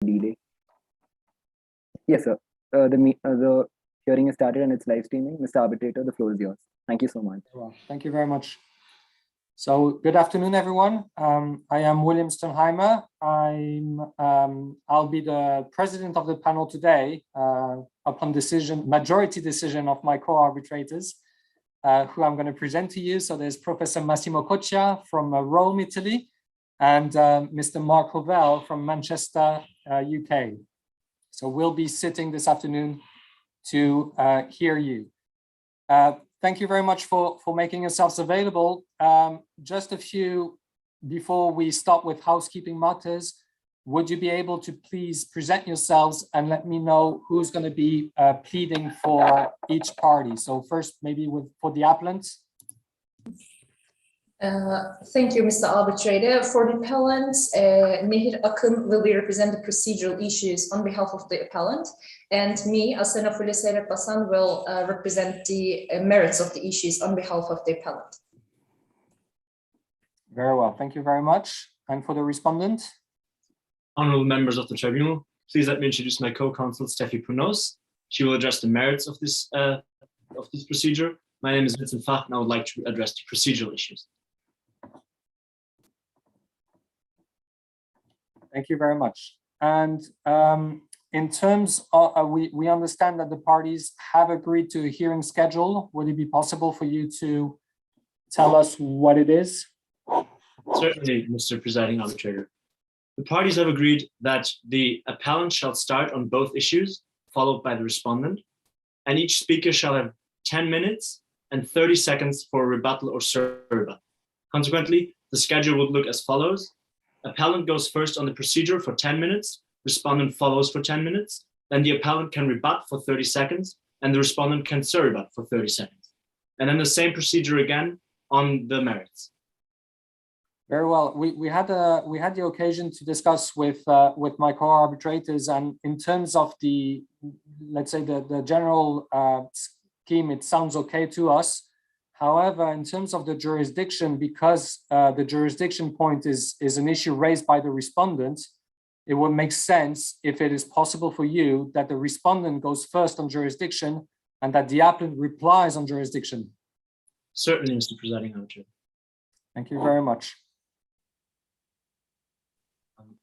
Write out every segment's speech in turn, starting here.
delay. Yes, sir. The hearing is started and it's live streaming. Mr. Arbitrator, the floor is yours. Thank you so much. Well, thank you very much. So good afternoon, everyone. I am William Sternheimer. I'll be the president of the panel today upon majority decision of my co-arbitrators, who I'm going to present to you. So there's Professor Massimo Coccia from Rome, Italy, and Mr. Mark Hovell from Manchester, UK. So we'll be sitting this afternoon to hear you. Thank you very much for making yourselves available. Just a few, before we start with housekeeping matters, would you be able to please present yourselves and let me know who's going to be pleading for each party? So first, maybe for the appellant. Thank you, Mr. Arbitrator. For the appellant, Nehir Akın will be represent the procedural issues on behalf of the appellant, and me, Asena Fulya Seyrekbasan, will represent the merits of the issues on behalf of the appellant. Very well, thank you very much. And for the respondent? Honorable members of the tribunal, please let me introduce my co-counsel, Steffi Punnose. She will address the merits of this procedure. My name is Vincent Fach, and I would like to address the procedural issues. Thank you very much. And in terms of, we understand that the parties have agreed to a hearing schedule. Would it be possible for you to tell us what it is? Certainly, Mr. Presiding Arbitrator. The parties have agreed that the appellant shall start on both issues, followed by the respondent, and each speaker shall have 10 minutes and 30 seconds for a rebuttal or surrebuttal. Consequently, the schedule would look as follows. Appellant goes first on the procedure for 10 minutes, respondent follows for 10 minutes, then the appellant can rebut for 30 seconds, and the respondent can surrebut for 30 seconds. And then the same procedure again on the merits. Very well. We had the occasion to discuss with my co-arbitrators, and in terms of the, let's say, the general scheme, it sounds okay to us. However, in terms of the jurisdiction, because the jurisdiction point is an issue raised by the respondent, it would make sense if it is possible for you that the respondent goes first on jurisdiction and that the appellant replies on jurisdiction. Certainly, Mr. Presiding Arbitrator. Thank you very much.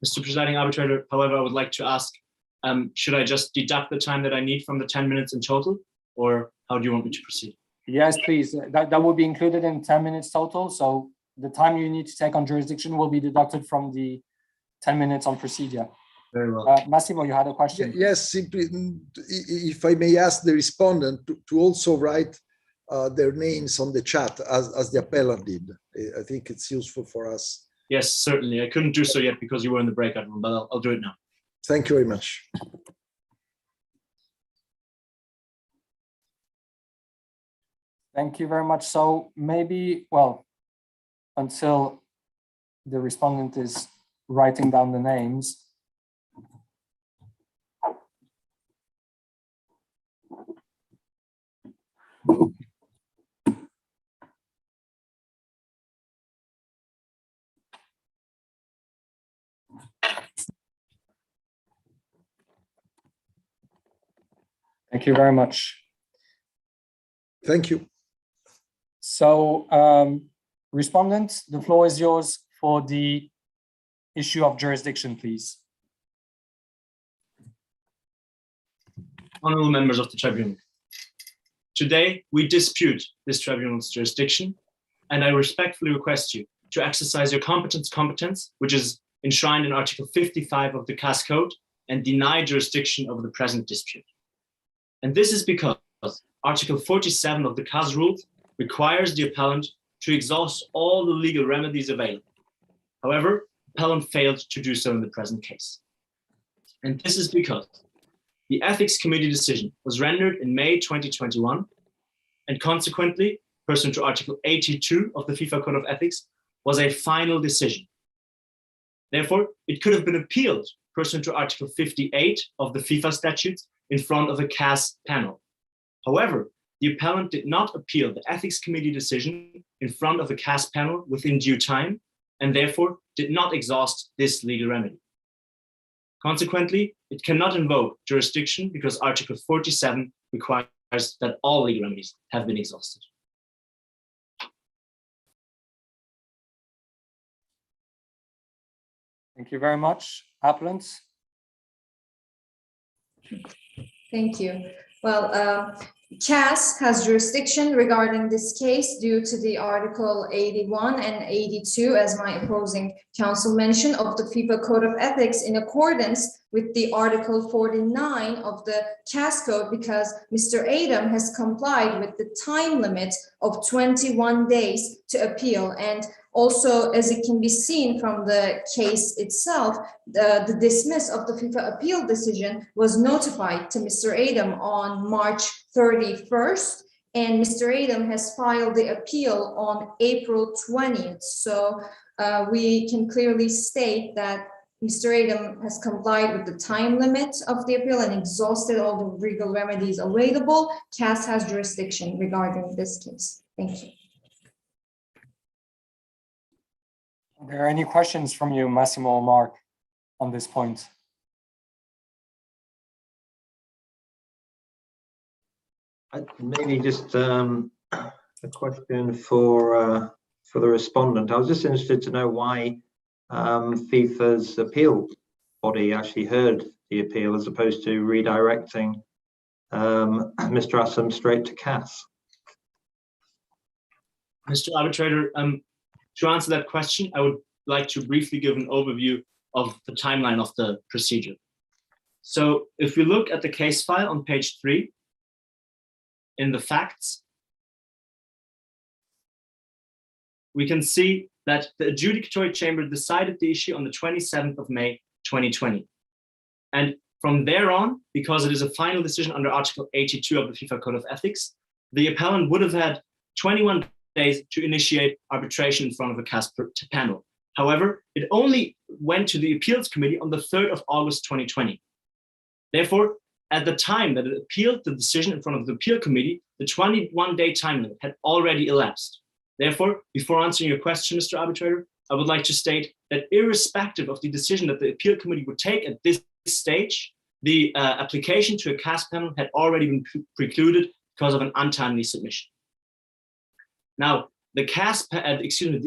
Mr. Presiding Arbitrator, however, I would like to ask, should I just deduct the time that I need from the 10 minutes in total, or how do you want me to proceed? Yes, please. That will be included in 10 minutes total. So the time you need to take on jurisdiction will be deducted from the 10 minutes on procedure. Very well. Massimo, you had a question. Yes, simply, if I may ask the respondent to also write their names on the chat as the appellant did. I think it's useful for us. Yes, certainly. I couldn't do so yet because you were in the breakout room, but I'll do it now. Thank you very much. Thank you very much. So maybe, well, until the respondent is writing down the names. Thank you very much. Thank you. So, respondent, the floor is yours for the issue of jurisdiction, please. Honorable members of the tribunal. Today, we dispute this tribunal's jurisdiction, and I respectfully request you to exercise your competence, which is enshrined in Article 55 of the CAS Code, and deny jurisdiction over the present dispute. And this is because Article 47 of the CAS rules requires the appellant to exhaust all the legal remedies available. However, the appellant failed to do so in the present case. And this is because the Ethics Committee decision was rendered in May 2021, and consequently, pursuant to Article 82 of the FIFA Code of Ethics, was a final decision. Therefore, it could have been appealed pursuant to Article 58 of the FIFA statutes in front of a CAS panel. However, the appellant did not appeal the Ethics Committee decision in front of a CAS panel within due time, and therefore did not exhaust this legal remedy. Consequently, it cannot invoke jurisdiction because Article 47 requires that all legal remedies have been exhausted. Thank you very much. Appellant? Thank you. Well, CAS has jurisdiction regarding this case due to the Article 81 and 82, as my opposing counsel mentioned, of the FIFA Code of Ethics, in accordance with the Article 49 of the CAS Code, because Mr. Adam has complied with the time limit of 21 days to appeal. And also, as it can be seen from the case itself, the dismiss of the FIFA appeal decision was notified to Mr. Adam on March 31st, and Mr. Adam has filed the appeal on April 20th. So we can clearly state that Mr. Adam has complied with the time limit of the appeal and exhausted all the legal remedies available. CAS has jurisdiction regarding this case. Thank you. Are there any questions from you, Massimo or Mark, on this point? Maybe just a question for the respondent. I was just interested to know why FIFA's appeal body actually heard the appeal as opposed to redirecting Mr. Assam straight to CAS. Mr. Arbitrator, to answer that question, I would like to briefly give an overview of the timeline of the procedure. So if we look at the case file on page 3, in the facts, we can see that the adjudicatory chamber decided the issue on the 27th of May, 2020. And from there on, because it is a final decision under Article 82 of the FIFA Code of Ethics, the appellant would have had 21 days to initiate arbitration in front of a CAS panel. However, it only went to the appeals committee on the 3rd of August, 2020. Therefore, at the time that it appealed the decision in front of the appeal committee, the 21-day time limit had already elapsed. Therefore, before answering your question, Mr. Arbitrator, I would like to state that irrespective of the decision that the appeal committee would take at this stage, the application to a CAS panel had already been precluded because of an untimely submission. Now, the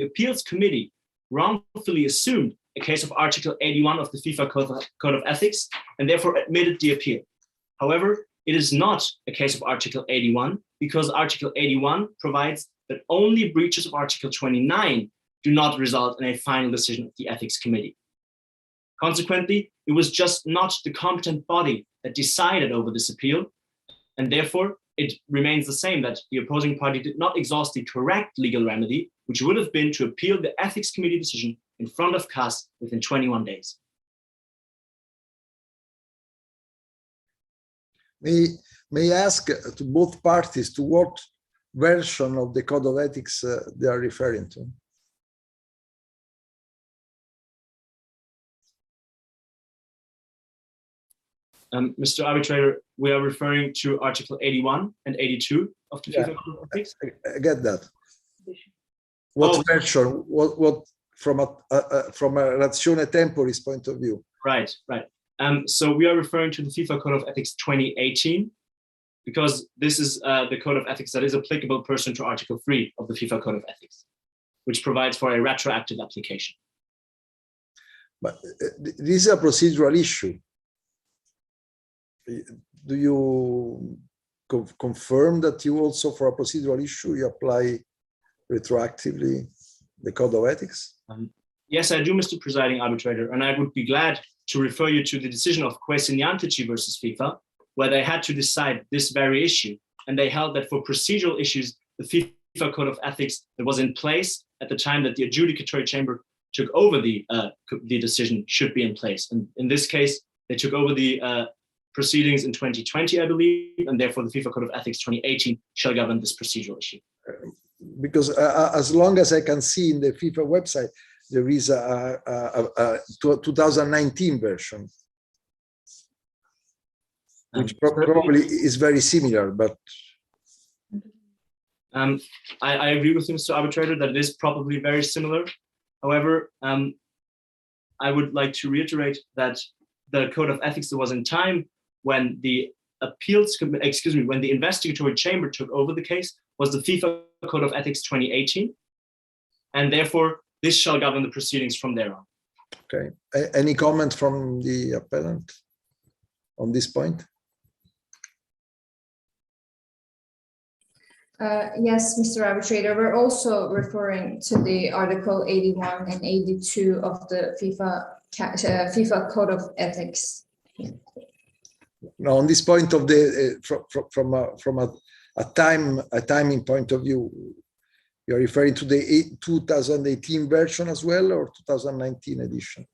appeals committee wrongfully assumed a case of Article 81 of the FIFA Code of Ethics and therefore admitted the appeal. However, it is not a case of Article 81 because Article 81 provides that only breaches of Article 29 do not result in a final decision of the Ethics Committee. Consequently, it was just not the competent body that decided over this appeal, and therefore it remains the same that the opposing party did not exhaust the correct legal remedy, which would have been to appeal the Ethics Committee decision in front of CAS within 21 days. May I ask to both parties to what version of the Code of Ethics they are referring to? Mr. Arbitrator, we are referring to Article 81 and 82 of the FIFA Code of Ethics. I get that. What version? What from a ratione temporis point of view? Right. So we are referring to the FIFA Code of Ethics 2018 because this is the Code of Ethics that is applicable pursuant to Article 3 of the FIFA Code of Ethics, which provides for a retroactive application. But this is a procedural issue. Do you confirm that you also, for a procedural issue, you apply retroactively the Code of Ethics? Yes, I do, Mr. Presiding Arbitrator, and I would be glad to refer you to the decision of Quesiniantici versus FIFA, where they had to decide this very issue, and they held that for procedural issues, the FIFA Code of Ethics that was in place at the time that the adjudicatory chamber took over the decision should be in place. And in this case, they took over the proceedings in 2020, I believe, and therefore the FIFA Code of Ethics 2018 shall govern this procedural issue. Because as long as I can see in the FIFA website, there is a 2019 version, which probably is very similar, but... I agree with you, Mr. Arbitrator, that it is probably very similar. However, I would like to reiterate that the code of ethics, there was in time when the when the investigatory chamber took over the case, was the FIFA Code of Ethics 2018, and therefore this shall govern the proceedings from there on. Okay. Any comment from the appellant on this point? Yes, Mr. Arbitrator, we're also referring to the Article 81 and 82 of the FIFA Code of Ethics. Now, on this point of the from a timing point of view, you're referring to the 2018 version as well, or 2019 edition?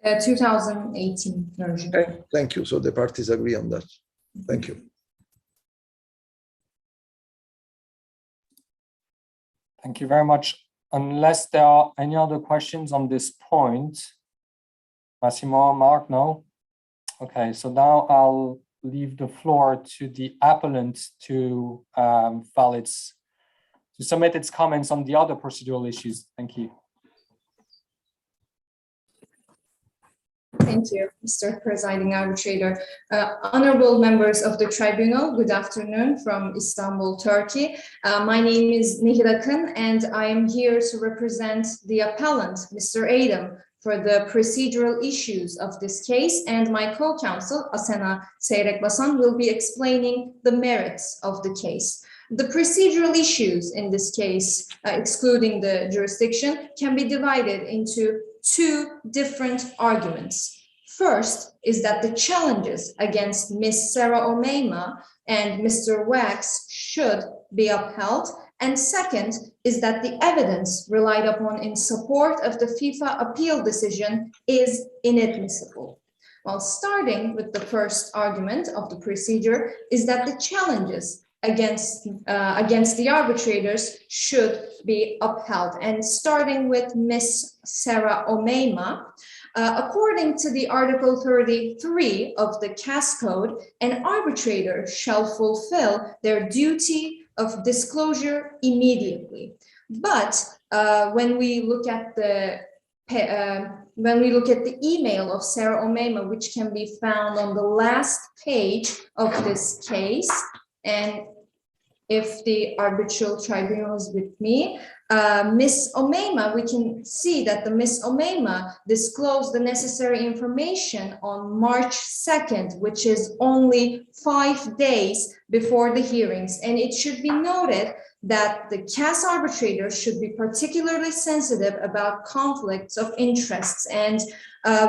2018 version. Okay, thank you. So the parties agree on that. Thank you. Thank you very much. Unless there are any other questions on this point, Massimo, Mark, no? Okay, so now I'll leave the floor to the appellant to submit its comments on the other procedural issues. Thank you. Thank you, Mr. Presiding Arbitrator. Honorable members of the Tribunal, good afternoon from Istanbul, Turkey. My name is Nehir Akın, and I am here to represent the appellant, Mr. Adam, for the procedural issues of this case, and my co-counsel, Asena Seyrekbasan, will be explaining the merits of the case. The procedural issues in this case, excluding the jurisdiction, can be divided into two different arguments. First is that the challenges against Ms. Sarah Omeima and Mr. Wax should be upheld. And second is that the evidence relied upon in support of the FIFA appeal decision is inadmissible. Well, starting with the first argument of the procedure is that the challenges against the arbitrators should be upheld. And starting with Ms. Sarah Omeima, according to the Article 33 of the CAS Code, an arbitrator shall fulfill their duty of disclosure immediately. But when we look at the email of Sarah Omeima, which can be found on the last page of this case, and if the arbitral tribunal is with me, Ms. Omeima, we can see that the Ms. Omeima disclosed the necessary information on March 2nd, which is only 5 days before the hearings. And it should be noted that the CAS arbitrators should be particularly sensitive about conflicts of interests. And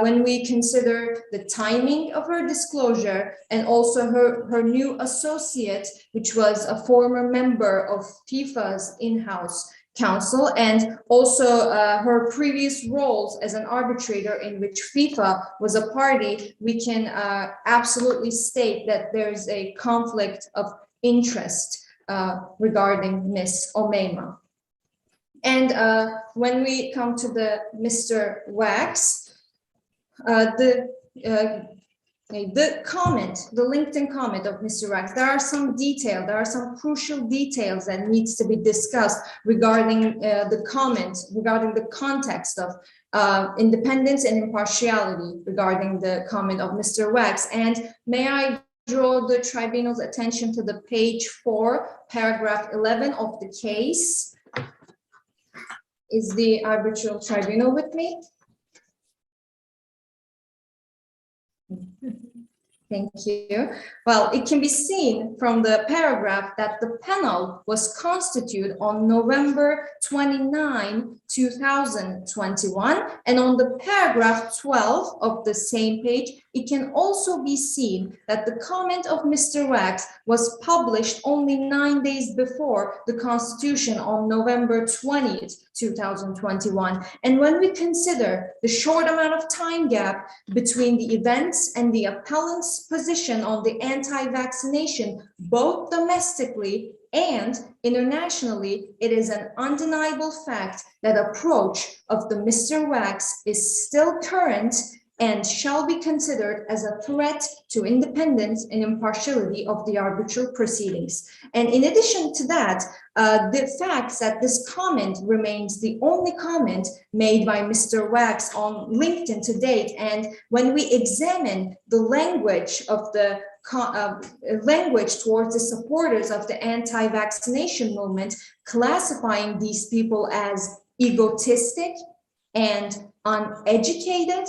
when we consider the timing of her disclosure and also her new associate, which was a former member of FIFA's in-house council, and also her previous roles as an arbitrator in which FIFA was a party, we can absolutely state that there is a conflict of interest regarding Ms. Omeima. And when we come to the Mr. Wax, the comment, the LinkedIn comment of Mr. Wax, there are some crucial details that needs to be discussed regarding the comment, regarding the context of independence and impartiality regarding the comment of Mr. Wax. And may I draw the tribunal's attention to the page 4, paragraph 11 of the case. Is the arbitral tribunal with me? Thank you. Well, it can be seen from the paragraph that the panel was constituted on November 29, 2021. And on the paragraph 12 of the same page, it can also be seen that the comment of Mr. Wax was published only 9 days before the Constitution on November 20th, 2021. And when we consider the short amount of time gap between the events and the appellant's position on the anti-vaccination, both domestically and internationally, it is an undeniable fact that approach of the Mr. Wax is still current and shall be considered as a threat to independence and impartiality of the arbitral proceedings. And in addition to that, the fact that this comment remains the only comment made by Mr. Wax on LinkedIn to date, and when we examine the language of the language towards the supporters of the anti-vaccination movement, classifying these people as egotistic and uneducated,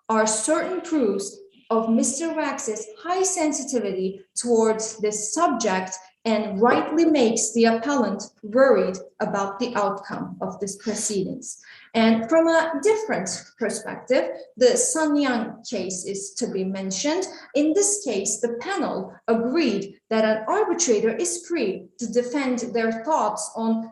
are certain proofs of Mr. Wax's high sensitivity towards this subject, and rightly makes the appellant worried about the outcome of this proceedings. And from a different perspective, the Sun Yang case is to be mentioned. In this case, the panel agreed that an arbitrator is free to defend their thoughts on,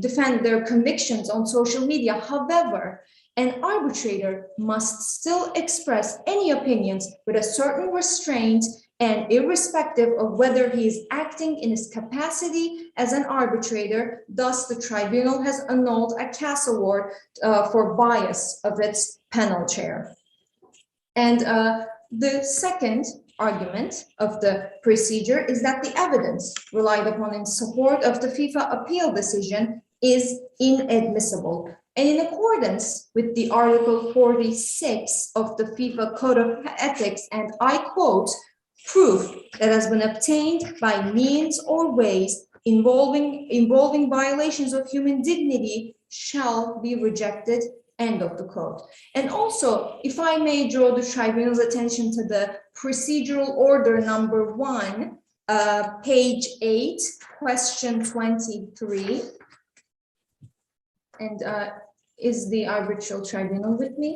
defend their convictions on social media. However, an arbitrator must still express any opinions with a certain restraint, and irrespective of whether he is acting in his capacity as an arbitrator. Thus, the tribunal has annulled a CAS award for bias of its panel chair. And the second argument of the procedure is that the evidence relied upon in support of the FIFA appeal decision is inadmissible. And in accordance with the Article 46 of the FIFA Code of Ethics, and I quote, "Proof that has been obtained by means or ways involving violations of human dignity shall be rejected," end of the quote. And also, if I may draw the tribunal's attention to the procedural order number 1, page 8, question 23. And is the arbitral tribunal with me?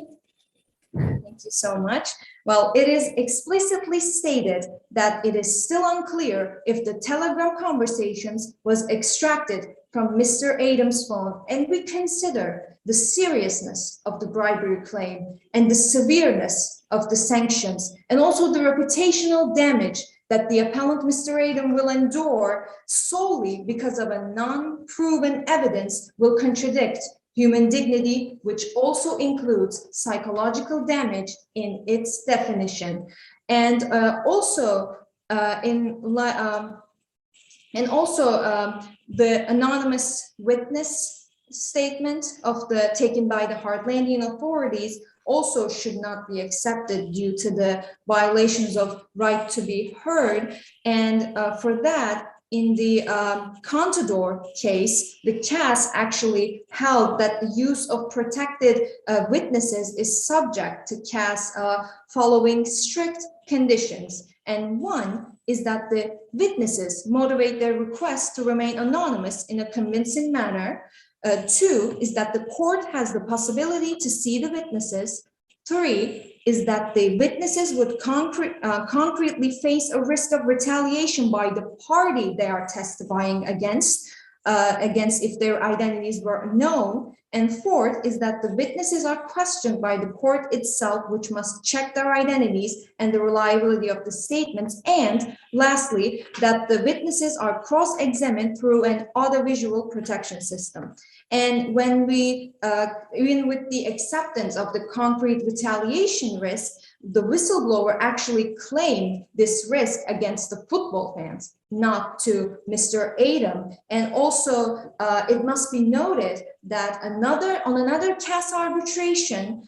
Thank you so much. Well, it is explicitly stated that it is still unclear if the Telegram conversations was extracted from Mr. Adams' phone, and we consider the seriousness of the bribery claim and the severeness of the sanctions, and also the reputational damage that the appellant, Mr. Adam, will endure solely because of a non-proven evidence will contradict human dignity, which also includes psychological damage in its definition. And the anonymous witness statement of the taken by the Heartlandian authorities also should not be accepted due to the violations of right to be heard. And for that, in the Contador case, the CAS actually held that the use of protected witnesses is subject to CAS following strict conditions. And one is that the witnesses motivate their request to remain anonymous in a convincing manner. 2 is that the court has the possibility to see the witnesses. 3 is that the witnesses would concretely face a risk of retaliation by the party they are testifying against if their identities were known. And 4th is that the witnesses are questioned by the court itself, which must check their identities and the reliability of the statements. And lastly, that the witnesses are cross-examined through an audiovisual protection system. And when we, even with the acceptance of the concrete retaliation risk, the whistleblower actually claimed this risk against the football fans, not to Mr. Adam. And also, it must be noted that on another CAS arbitration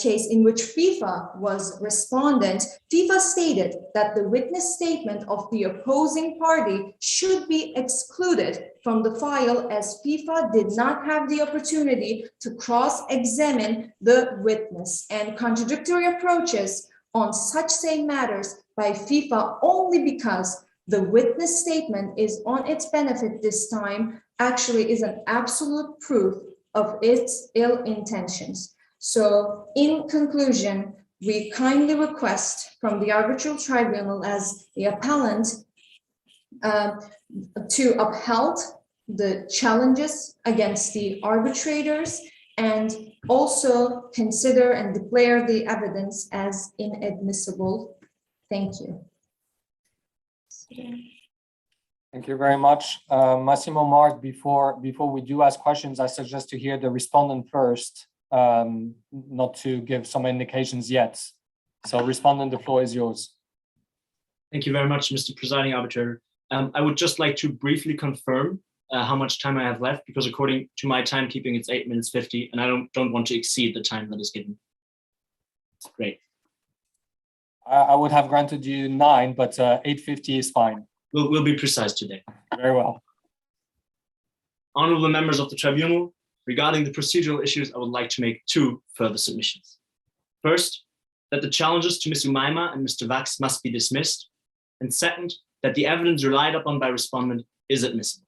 case in which FIFA was respondent, FIFA stated that the witness statement of the opposing party should be excluded from the file, as FIFA did not have the opportunity to cross-examine the witness, and contradictory approaches on such same matters by FIFA only because the witness statement is on its benefit this time actually is an absolute proof of its ill intentions. So in conclusion, we kindly request from the arbitral tribunal as the appellant to uphold the challenges against the arbitrators and also consider and declare the evidence as inadmissible. Thank you. Thank you very much. Massimo, Mark, before we do ask questions, I suggest to hear the respondent first, not to give some indications yet. So Respondent, the floor is yours. Thank you very much, Mr. Presiding Arbitrator. I would just like to briefly confirm how much time I have left, because according to my timekeeping, it's 8 minutes 50, and I don't want to exceed the time that is given. It's great. I would have granted you 9, but 8:50 is fine. We'll be precise today. Very well. Honorable members of the Tribunal, regarding the procedural issues, I would like to make 2 further submissions. First, that the challenges to Ms. Umaima and Mr. Vax must be dismissed. And second, that the evidence relied upon by Respondent is admissible.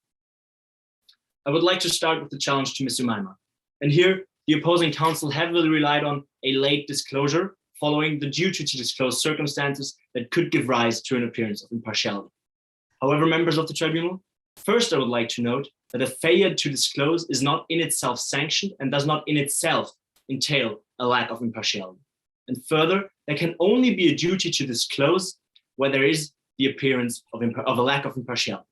I would like to start with the challenge to Ms. Umaima. And here, the opposing counsel heavily relied on a late disclosure following the duty to disclose circumstances that could give rise to an appearance of impartiality. However, members of the Tribunal, first I would like to note that a failure to disclose is not in itself sanctioned and does not in itself entail a lack of impartiality. And further, there can only be a duty to disclose where there is the appearance of a lack of impartiality.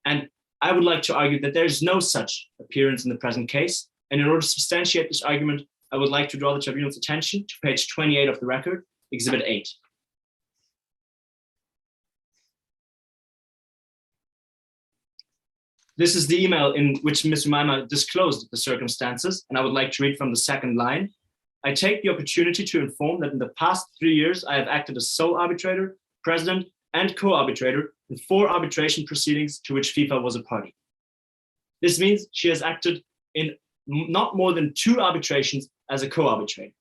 And I would like to argue that there is no such appearance in the present case. And in order to substantiate this argument, I would like to draw the Tribunal's attention to page 28 of the record, Exhibit 8. This is the email in which Ms. Umaima disclosed the circumstances, and I would like to read from the second line. I take the opportunity to inform that in the past 3 years, I have acted as sole arbitrator, president, and co-arbitrator in 4 arbitration proceedings to which FIFA was a party. This means she has acted in not more than 2 arbitrations as a co-arbitrator.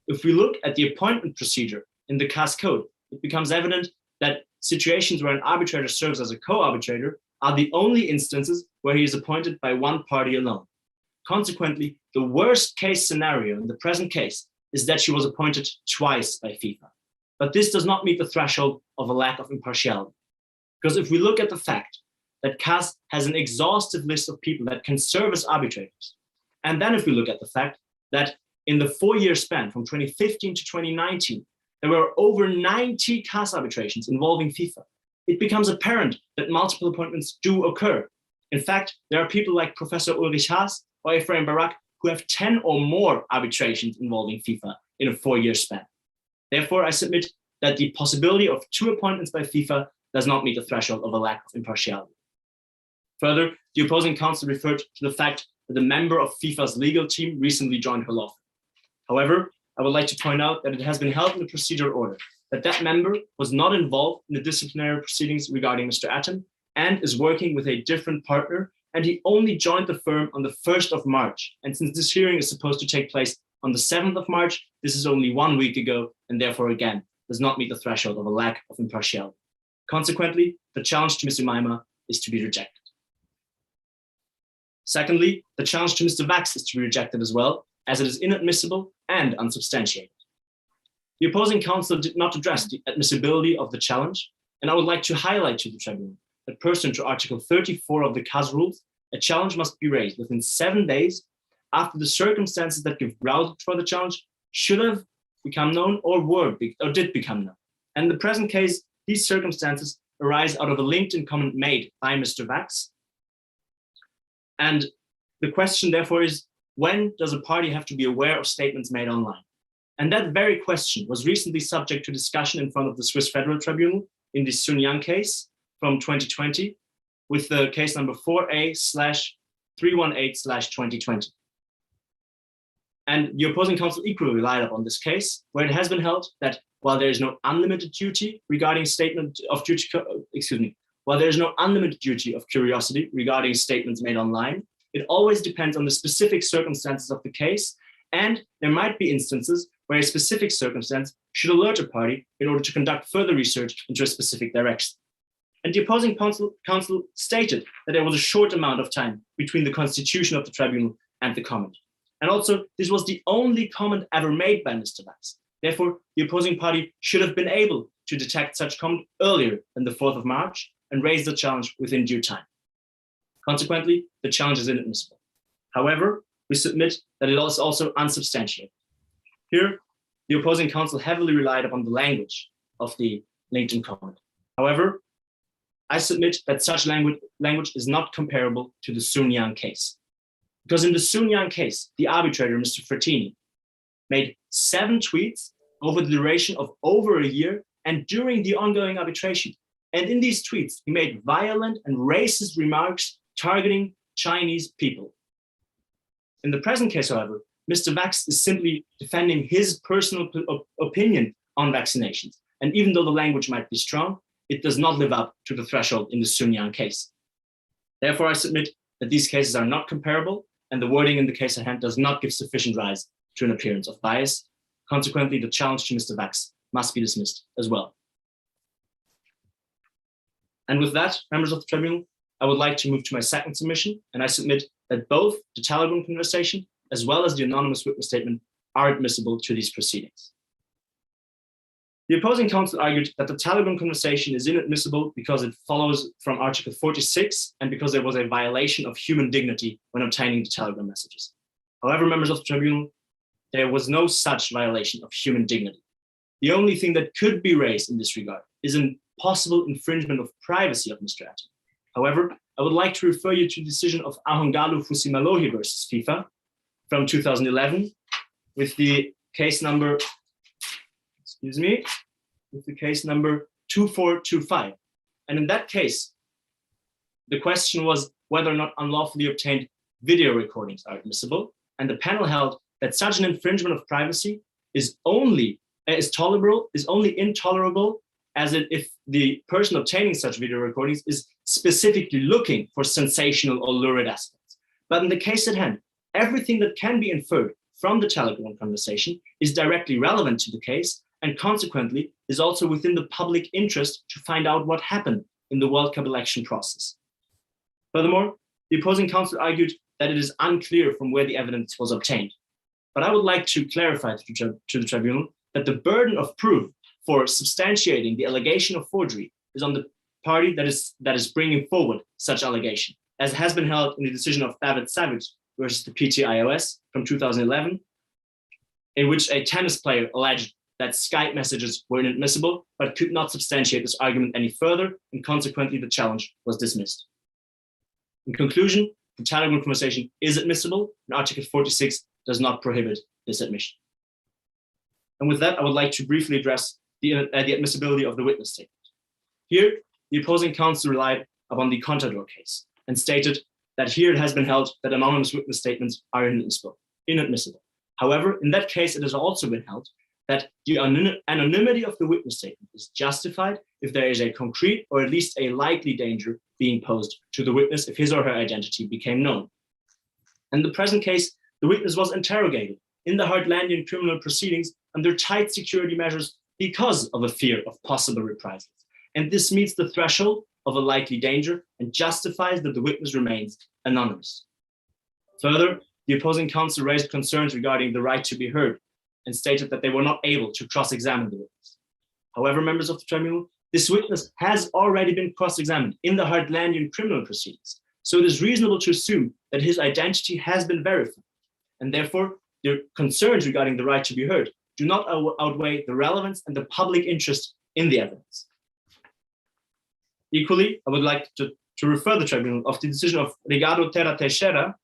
If we look at the appointment procedure in the CAS code, it becomes evident that situations where an arbitrator serves as a co-arbitrator are the only instances where he is appointed by one party alone. Consequently, the worst case scenario in the present case is that she was appointed twice by FIFA. But this does not meet the threshold of a lack of impartiality. Because if we look at the fact that CAS has an exhaustive list of people that can serve as arbitrators, and then if we look at the fact that in the 4-year span from 2015 to 2019, there were over 90 CAS arbitrations involving FIFA, it becomes apparent that multiple appointments do occur. In fact, there are people like Professor Ulrich Haas or Ephraim Barak who have 10 or more arbitrations involving FIFA in a 4-year span. Therefore, I submit that the possibility of 2 appointments by FIFA does not meet the threshold of a lack of impartiality. Further, the opposing counsel referred to the fact that a member of FIFA's legal team recently joined her law firm. However, I would like to point out that it has been held in the procedural order that that member was not involved in the disciplinary proceedings regarding Mr. Atten and is working with a different partner, and he only joined the firm on the 1st of March. And since this hearing is supposed to take place on the 7th of March, this is only 1 week ago, and therefore, again, does not meet the threshold of a lack of impartiality. Consequently, the challenge to Ms. Umaima is to be rejected. Secondly, the challenge to Mr. Vax is to be rejected as well, as it is inadmissible and unsubstantiated. The opposing counsel did not address the admissibility of the challenge, and I would like to highlight to the Tribunal that pursuant to Article 34 of the CAS rules, a challenge must be raised within 7 days after the circumstances that give ground for the challenge should have become known or did become known. And in the present case, these circumstances arise out of a LinkedIn comment made by Mr. Vax. And the question, therefore, is when does a party have to be aware of statements made online? And that very question was recently subject to discussion in front of the Swiss Federal Tribunal in the Sun Yang case from 2020 with the case number 4A/318/2020. And the opposing counsel equally relied upon this case, where it has been held that while there is no unlimited duty regarding while there is no unlimited duty of curiosity regarding statements made online, it always depends on the specific circumstances of the case, and there might be instances where a specific circumstance should alert a party in order to conduct further research into a specific direction. And the opposing counsel stated that there was a short amount of time between the constitution of the tribunal and the comment. And also, this was the only comment ever made by Mr. Vax. Therefore, the opposing party should have been able to detect such comment earlier than the 4th of March and raise the challenge within due time. Consequently, the challenge is inadmissible. However, we submit that it is also unsubstantiated. Here, the opposing counsel heavily relied upon the language of the LinkedIn comment. However, I submit that such language is not comparable to the Sun Yang case. Because in the Sunyan case, the arbitrator, Mr. Frattini, made 7 tweets over the duration of over a year and during the ongoing arbitration. And in these tweets, he made violent and racist remarks targeting Chinese people. In the present case, however, Mr. Vax is simply defending his personal opinion on vaccinations. And even though the language might be strong, it does not live up to the threshold in the Sunyan case. Therefore, I submit that these cases are not comparable, and the wording in the case at hand does not give sufficient rise to an appearance of bias. Consequently, the challenge to Mr. Vax must be dismissed as well. And with that, members of the tribunal, I would like to move to my second submission, and I submit that both the telegram conversation as well as the anonymous witness statement are admissible to these proceedings. The opposing counsel argued that the telegram conversation is inadmissible because it follows from Article 46 and because there was a violation of human dignity when obtaining the telegram messages. However, members of the tribunal, there was no such violation of human dignity. The only thing that could be raised in this regard is a possible infringement of privacy of Mr. Attin. However, I would like to refer you to the decision of Ahongalu Fusimalohi versus FIFA from 2011 with the case number, with the case number 2425. And in that case, the question was whether or not unlawfully obtained video recordings are admissible. And the panel held that such an infringement of privacy is only intolerable as if the person obtaining such video recordings is specifically looking for sensational or lurid aspects. But in the case at hand, everything that can be inferred from the telegram conversation is directly relevant to the case and consequently is also within the public interest to find out what happened in the World Cup election process. Furthermore, the opposing counsel argued that it is unclear from where the evidence was obtained. But I would like to clarify to the tribunal that the burden of proof for substantiating the allegation of forgery is on the party that is bringing forward such allegation, as has been held in the decision of David Savage versus the PTIOS from 2011, in which a tennis player alleged that Skype messages were inadmissible, but could not substantiate this argument any further, and consequently the challenge was dismissed. In conclusion, the telegram conversation is admissible, and Article 46 does not prohibit this admission. And with that, I would like to briefly address the admissibility of the witness statement. Here, the opposing counsel relied upon the Contador case and stated that here it has been held that anonymous witness statements are inadmissible. However, in that case, it has also been held that the anonymity of the witness statement is justified if there is a concrete or at least a likely danger being posed to the witness if his or her identity became known. In the present case, the witness was interrogated in the Heartlandian criminal proceedings under tight security measures because of a fear of possible reprisals. And this meets the threshold of a likely danger and justifies that the witness remains anonymous. Further, the opposing counsel raised concerns regarding the right to be heard and stated that they were not able to cross-examine the witness. However, members of the tribunal, this witness has already been cross-examined in the Heartlandian criminal proceedings, so it is reasonable to assume that his identity has been verified, and therefore the concerns regarding the right to be heard do not outweigh the relevance and the public interest in the evidence. Equally, I would like to refer the tribunal of the decision of Rigado Terra Teixeira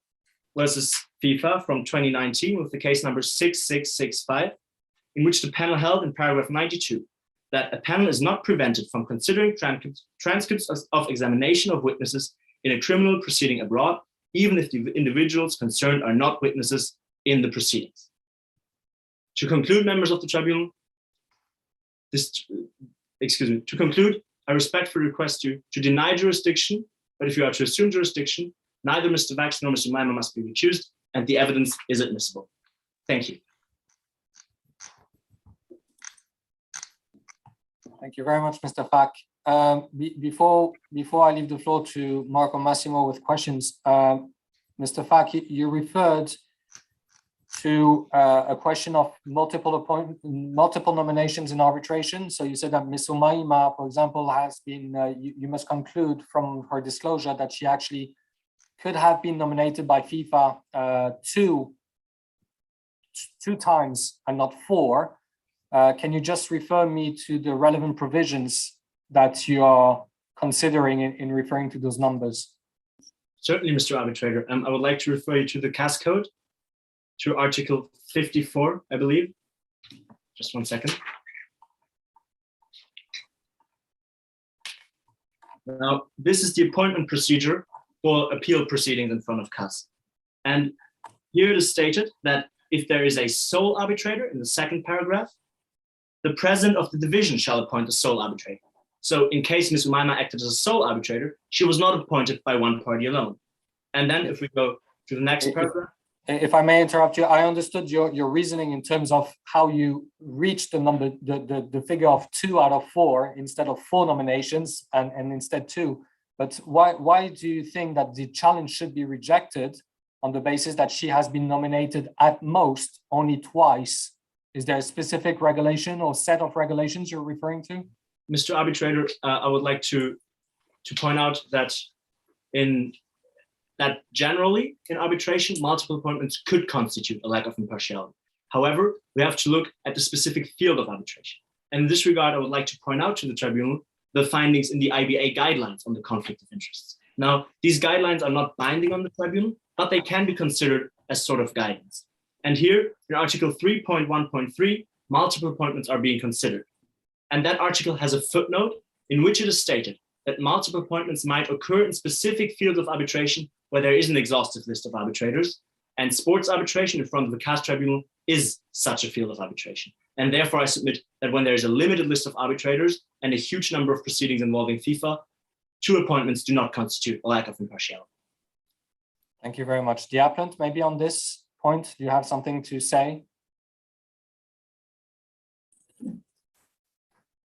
versus FIFA from 2019 with the case number 6665, in which the panel held in paragraph 92 that a panel is not prevented from considering transcripts of examination of witnesses in a criminal proceeding abroad, even if the individuals concerned are not witnesses in the proceedings. To conclude, members of the tribunal, I respectfully request you to deny jurisdiction, but if you are to assume jurisdiction, neither Mr. Vax nor Mr. Maimer must be recused, and the evidence is admissible. Thank you. Thank you very much, Mr. Fach. Before I leave the floor to Marco Massimo with questions, Mr. Fach, you referred to a question of multiple nominations in arbitration. So you said that Ms. Umaima, for example, has been, you must conclude from her disclosure that she actually could have been nominated by FIFA two times and not 4. Can you just refer me to the relevant provisions that you are considering in referring to those numbers? Certainly, Mr. Arbitrator. I would like to refer you to the CAS code, to Article 54, I believe. Just one second. Now, this is the appointment procedure for appeal proceedings in front of CAS. And here it is stated that if there is a sole arbitrator in the second paragraph, the president of the division shall appoint a sole arbitrator. So in case Ms. Umaima acted as a sole arbitrator, she was not appointed by one party alone. And then if we go to the next paragraph. If I may interrupt you, I understood your reasoning in terms of how you reached the number, the figure of 2 out of 4 instead of 4 nominations and instead 2. But why do you think that the challenge should be rejected on the basis that she has been nominated at most only twice? Is there a specific regulation or set of regulations you're referring to? Mr. Arbitrator, I would like to point out that generally in arbitration, multiple appointments could constitute a lack of impartiality. However, we have to look at the specific field of arbitration. And in this regard, I would like to point out to the tribunal the findings in the IBA guidelines on the conflict of interests. Now, these guidelines are not binding on the tribunal, but they can be considered as sort of guidance. And here in Article 3.1.3, multiple appointments are being considered. And that article has a footnote in which it is stated that multiple appointments might occur in specific fields of arbitration where there is an exhaustive list of arbitrators, and sports arbitration in front of the CAS tribunal is such a field of arbitration. And therefore, I submit that when there is a limited list of arbitrators and a huge number of proceedings involving FIFA, 2 appointments do not constitute a lack of impartiality. Thank you very much. The appellant, maybe on this point, do you have something to say?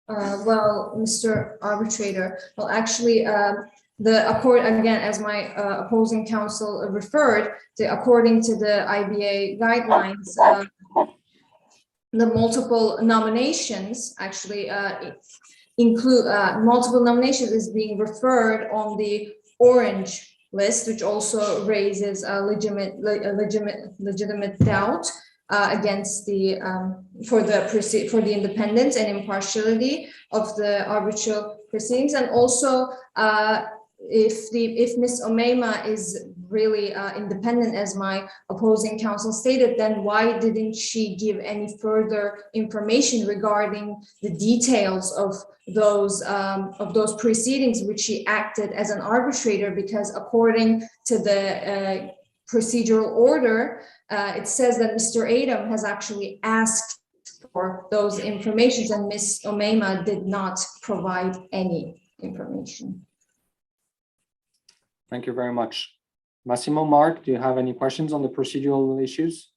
Well, Mr. Arbitrator, well, actually, again, as my opposing counsel referred to, according to the IBA guidelines, the multiple nominations actually include multiple nominations is being referred on the orange list, which also raises a legitimate doubt against the for the independence and impartiality of the arbitral proceedings, and also if Ms. Umaima is really independent, as my opposing counsel stated, then why didn't she give any further information regarding the details of those proceedings which she acted as an arbitrator? Because according to the procedural order, it says that Mr. Adam has actually asked for those informations, and Ms. Umaima did not provide any information. Thank you very much. Massimo, Mark, do you have any questions on the procedural issues?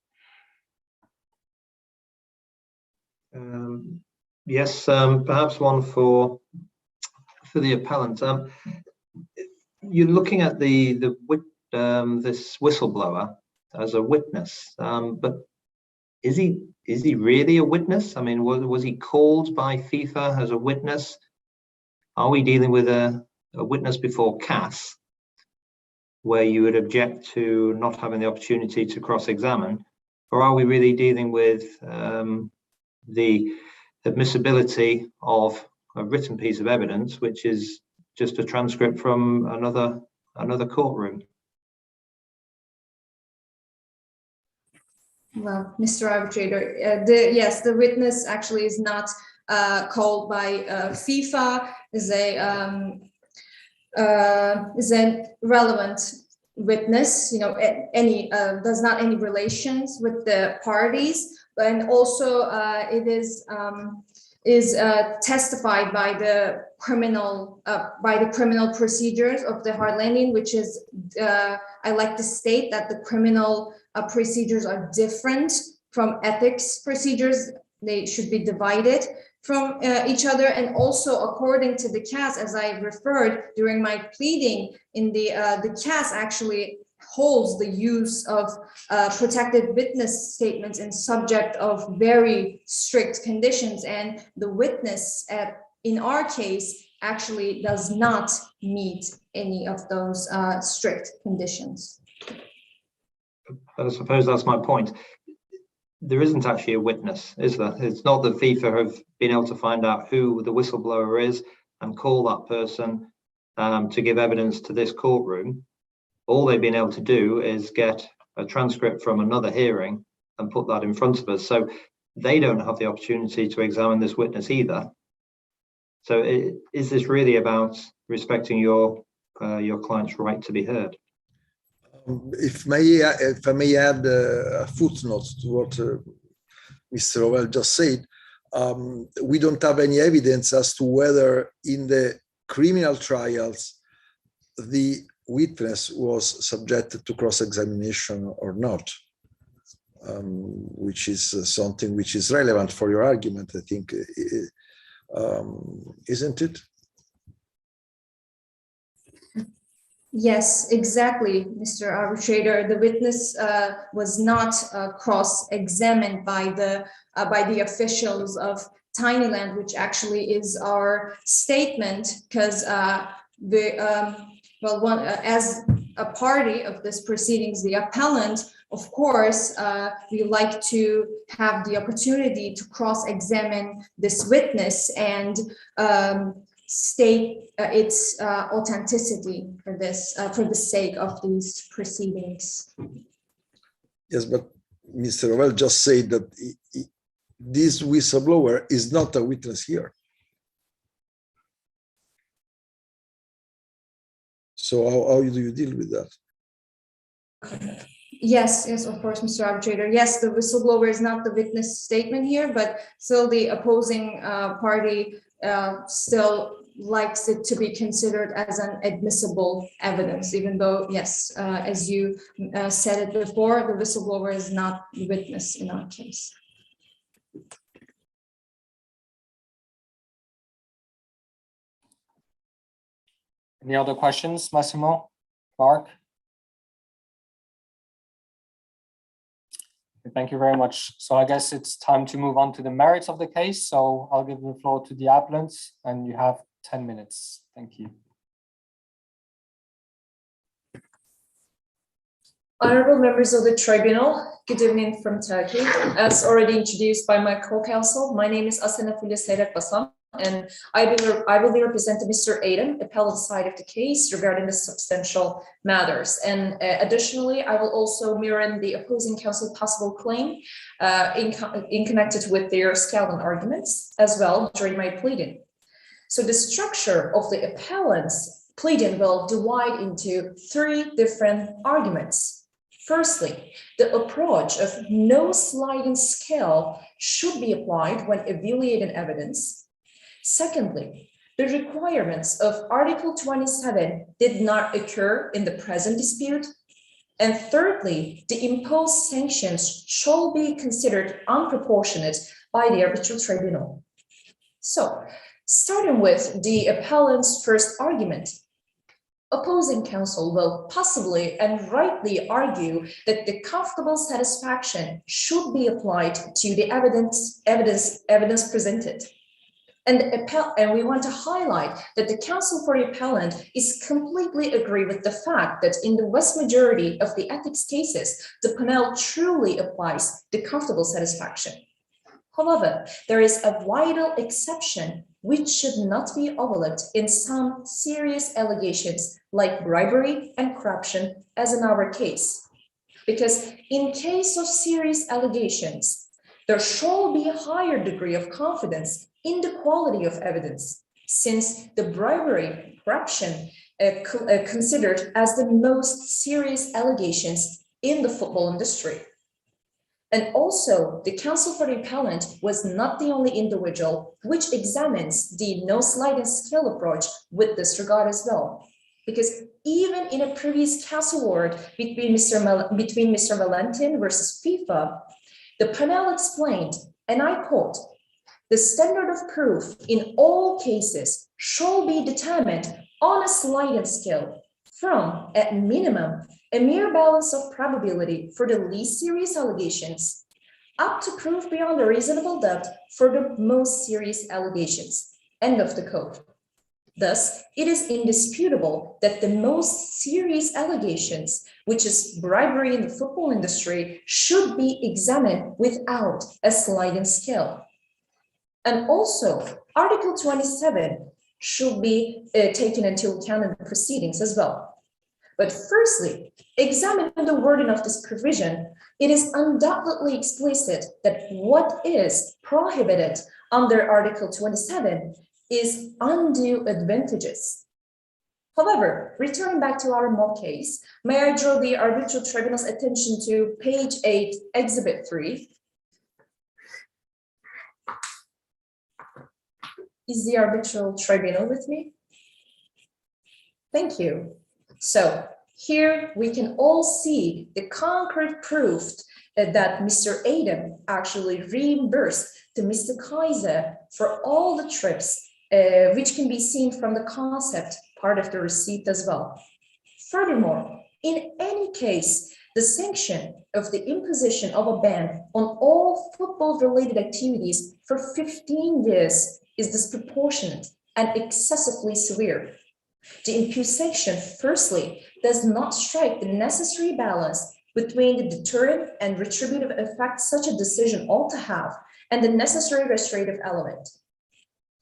Yes, perhaps one for the appellant. You're looking at this whistleblower as a witness, but is he really a witness? I mean, was he called by FIFA as a witness? Are we dealing with a witness before CAS, where you would object to not having the opportunity to cross-examine, or are we really dealing with the admissibility of a written piece of evidence, which is just a transcript from another courtroom? Well, Mr. Arbitrator, yes, the witness actually is not called by FIFA, is a relevant witness, does not any relations with the parties, and also it is testified by the criminal procedures of the Heartlandian, which is I like to state that the criminal procedures are different from ethics procedures. They should be divided from each other. And also, according to the CAS, as I referred during my pleading, in the CAS actually holds the use of protected witness statements in subject of very strict conditions, and the witness in our case actually does not meet any of those strict conditions. But I suppose that's my point. There isn't actually a witness, is there? It's not that FIFA have been able to find out who the whistleblower is and call that person to give evidence to this courtroom. all they've been able to do is get a transcript from another hearing and put that in front of us. So they don't have the opportunity to examine this witness either. So is this really about respecting your client's right to be heard? If I may add a footnote to what Mr. Hovell just said, we don't have any evidence as to whether in the criminal trials the witness was subjected to cross-examination or not, which is something which is relevant for your argument, I think, isn't it? Yes, exactly, Mr. Arbitrator. The witness was not cross-examined by the officials of Tinyland, which actually is our statement, because as a party of this proceedings, the appellant, of course, we like to have the opportunity to cross-examine this witness and state its authenticity for this, for the sake of these proceedings. Yes, but Mr. Hovell just said that this whistleblower is not a witness here. So how do you deal with that? Yes, of course, Mr. Arbitrator. Yes, the whistleblower is not the witness statement here, but still the opposing party still likes it to be considered as an admissible evidence, even though, yes, as you said it before, the whistleblower is not the witness in our case. Any other questions, Massimo, Mark? Thank you very much. So I guess it's time to move on to the merits of the case. So I'll give the floor to the appellants, and you have 10 minutes. Thank you. Honorable members of the Tribunal, good evening from Turkey. As already introduced by my co-counsel, my name is Asena Seyrekbasan, and I will be representing Mr. Aiden, appellant side of the case regarding the substantial matters. And additionally, I will also mirror the opposing counsel possible claim in connected with their scalding arguments as well during my pleading. So the structure of the appellant's pleading will divide into 3 different arguments. Firstly, the approach of no sliding scale should be applied when evaluating evidence. Secondly, the requirements of Article 27 did not occur in the present dispute. And thirdly, the imposed sanctions shall be considered unproportionate by the arbitral tribunal. So, starting with the appellant's first argument, opposing counsel will possibly and rightly argue that the comfortable satisfaction should be applied to the evidence presented. And we want to highlight that the counsel for the appellant is completely agree with the fact that in the vast majority of the ethics cases, the panel truly applies the comfortable satisfaction. However, there is a vital exception which should not be overlooked in some serious allegations like bribery and corruption, as in our case. Because in case of serious allegations, there shall be a higher degree of confidence in the quality of evidence, since the bribery, corruption considered as the most serious allegations in the football industry. And also, the counsel for the appellant was not the only individual which examines the no sliding scale approach with this regard as well. Because even in a previous case award between Mr. Valentin versus FIFA, the panel explained, and I quote, "The standard of proof in all cases shall be determined on a sliding scale from, at minimum, a mere balance of probability for the least serious allegations up to proof beyond a reasonable doubt for the most serious allegations." End of the quote. Thus, it is indisputable that the most serious allegations, which is bribery in the football industry, should be examined without a sliding scale. And also, Article 27 should be taken into account in the proceedings as well. But firstly, examining the wording of this provision, it is undoubtedly explicit that what is prohibited under Article 27 is undue advantages. However, returning back to our mock case, may I draw the Arbitral Tribunal's attention to page 8, Exhibit 3. Is the Arbitral Tribunal with me? Thank you. So here we can all see the concrete proof that Mr. Adam actually reimbursed to Mr. Kaiser for all the trips, which can be seen from the concept part of the receipt as well. Furthermore, in any case, the sanction of the imposition of a ban on all football-related activities for 15 years is disproportionate and excessively severe. The imposed sanction, firstly, does not strike the necessary balance between the deterrent and retributive effect such a decision ought to have and the necessary restorative element.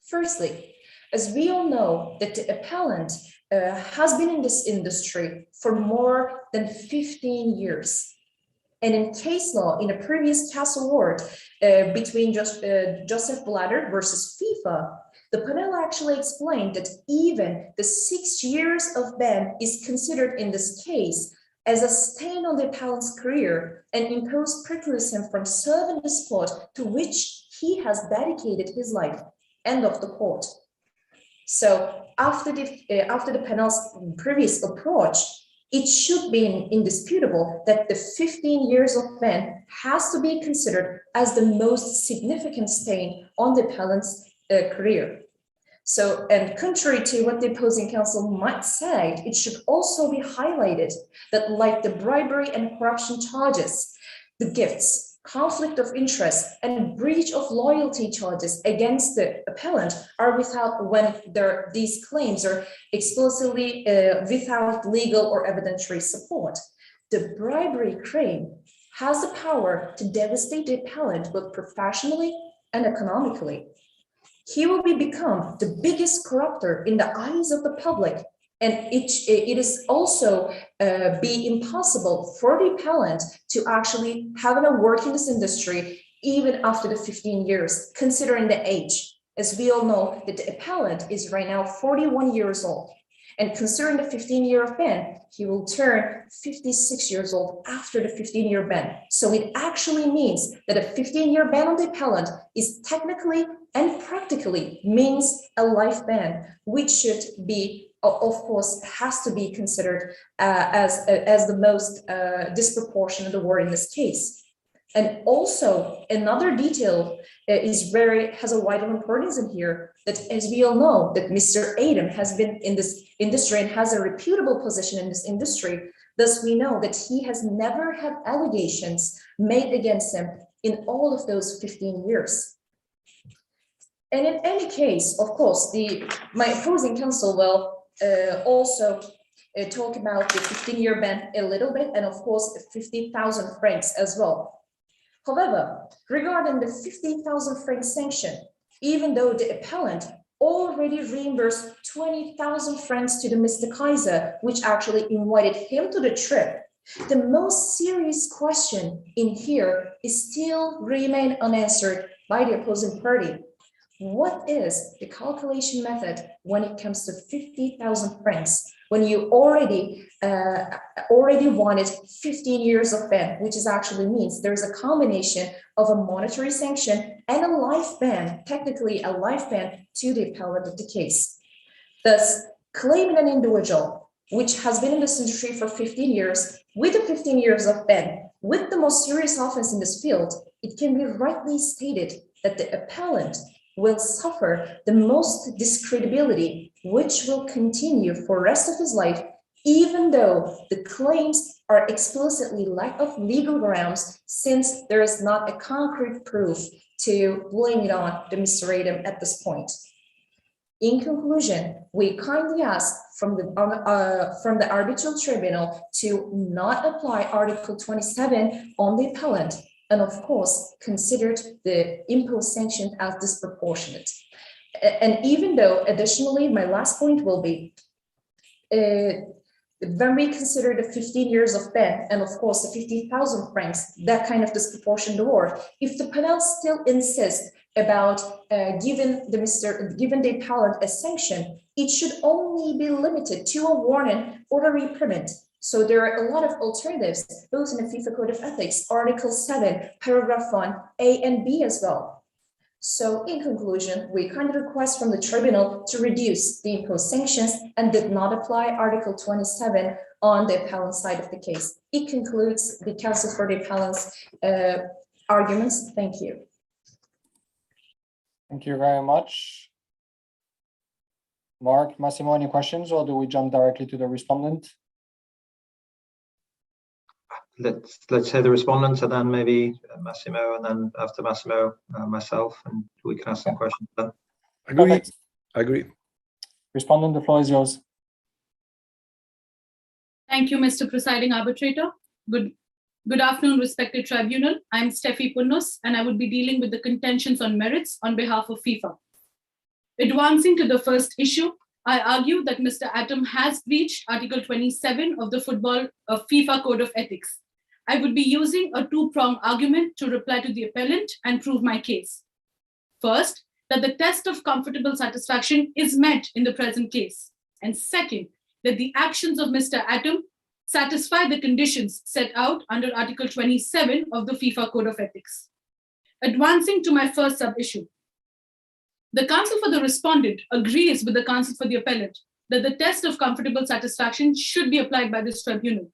Firstly, as we all know that the appellant has been in this industry for more than 15 years. And in case law, in a previous case award between Joseph Blatter versus FIFA, the panel actually explained that even the 6 years of ban is considered in this case as a stain on the appellant's career and imposed precludes him from serving the sport to which he has dedicated his life. End of the quote. So after the panel's previous approach, it should be indisputable that the 15 years of ban has to be considered as the most significant stain on the appellant's career. So, and contrary to what the opposing counsel might say, it should also be highlighted that like the bribery and corruption charges, the gifts, conflict of interest, and breach of loyalty charges against the appellant are without when these claims are explicitly without legal or evidentiary support. The bribery claim has the power to devastate the appellant both professionally and economically. He will become the biggest corrupter in the eyes of the public, and it is also be impossible for the appellant to actually have a work in this industry even after the 15 years, considering the age. As we all know that the appellant is right now 41 years old, and considering the 15-year ban, he will turn 56 years old after the 15-year ban. So it actually means that a 15-year ban on the appellant is technically and practically means a life ban, which should be, of course, has to be considered as the most disproportionate award in this case. And also another detail has a vital importance in here, that as we all know that Mr. Adam has been in this industry and has a reputable position in this industry. Thus we know that he has never had allegations made against him in all of those 15 years. And in any case, of course, my opposing counsel will also talk about the 15-year ban a little bit, and of course, 50,000 francs as well. However, regarding the 50,000 franc sanction, even though the appellant already reimbursed 20,000 francs to the Mr. Kaiser, which actually invited him to the trip, the most serious question in here is still remain unanswered by the opposing party. What is the calculation method when it comes to 50,000 francs, when you already wanted 15 years of ban, which is actually means there's a combination of a monetary sanction and a life ban, technically a life ban to the appellant of the case. Thus, claiming an individual which has been in this industry for 15 years, with the 15 years of ban, with the most serious offense in this field, it can be rightly stated that the appellant will suffer the most discredibility, which will continue for the rest of his life, even though the claims are explicitly lack of legal grounds, since there is not a concrete proof to blame it on the Mr. Adam at this point. In conclusion, we kindly ask from the Arbitral Tribunal to not apply Article 27 on the appellant, and of course, considered the imposed sanction as disproportionate. And even though, additionally, my last point will be, But when we consider the 15 years of ban and of course the 50,000 francs, that kind of disproportionate award, if the panel still insists about giving the appellant a sanction, it should only be limited to a warning or a reprimand. So there are a lot of alternatives, both in the FIFA Code of Ethics, Article 7, Paragraph 1, A and B as well. So in conclusion, we kindly request from the tribunal to reduce the imposed sanctions and did not apply Article 27 on the appellant side of the case. It concludes the counsel for the appellant's arguments. Thank you. Thank you very much. Mark, Massimo, any questions, or do we jump directly to the respondent? Let's hear the respondents, and then maybe Massimo, and then after Massimo, myself, and we can ask some questions then. Agree. Perfect. Agree. Respondent, the floor is yours. Thank you, Mr. Presiding Arbitrator. Good afternoon, respected tribunal. I'm Steffi Punnose, and I will be dealing with the contentions on merits on behalf of FIFA. Advancing to the first issue, I argue that Mr. Atom has breached Article 27 of the FIFA Code of Ethics. I would be using a two-pronged argument to reply to the appellant and prove my case. First, that the test of comfortable satisfaction is met in the present case. And second, that the actions of Mr. Atom satisfy the conditions set out under Article 27 of the FIFA Code of Ethics. Advancing to my first sub-issue. The counsel for the respondent agrees with the counsel for the appellant that the test of comfortable satisfaction should be applied by this tribunal.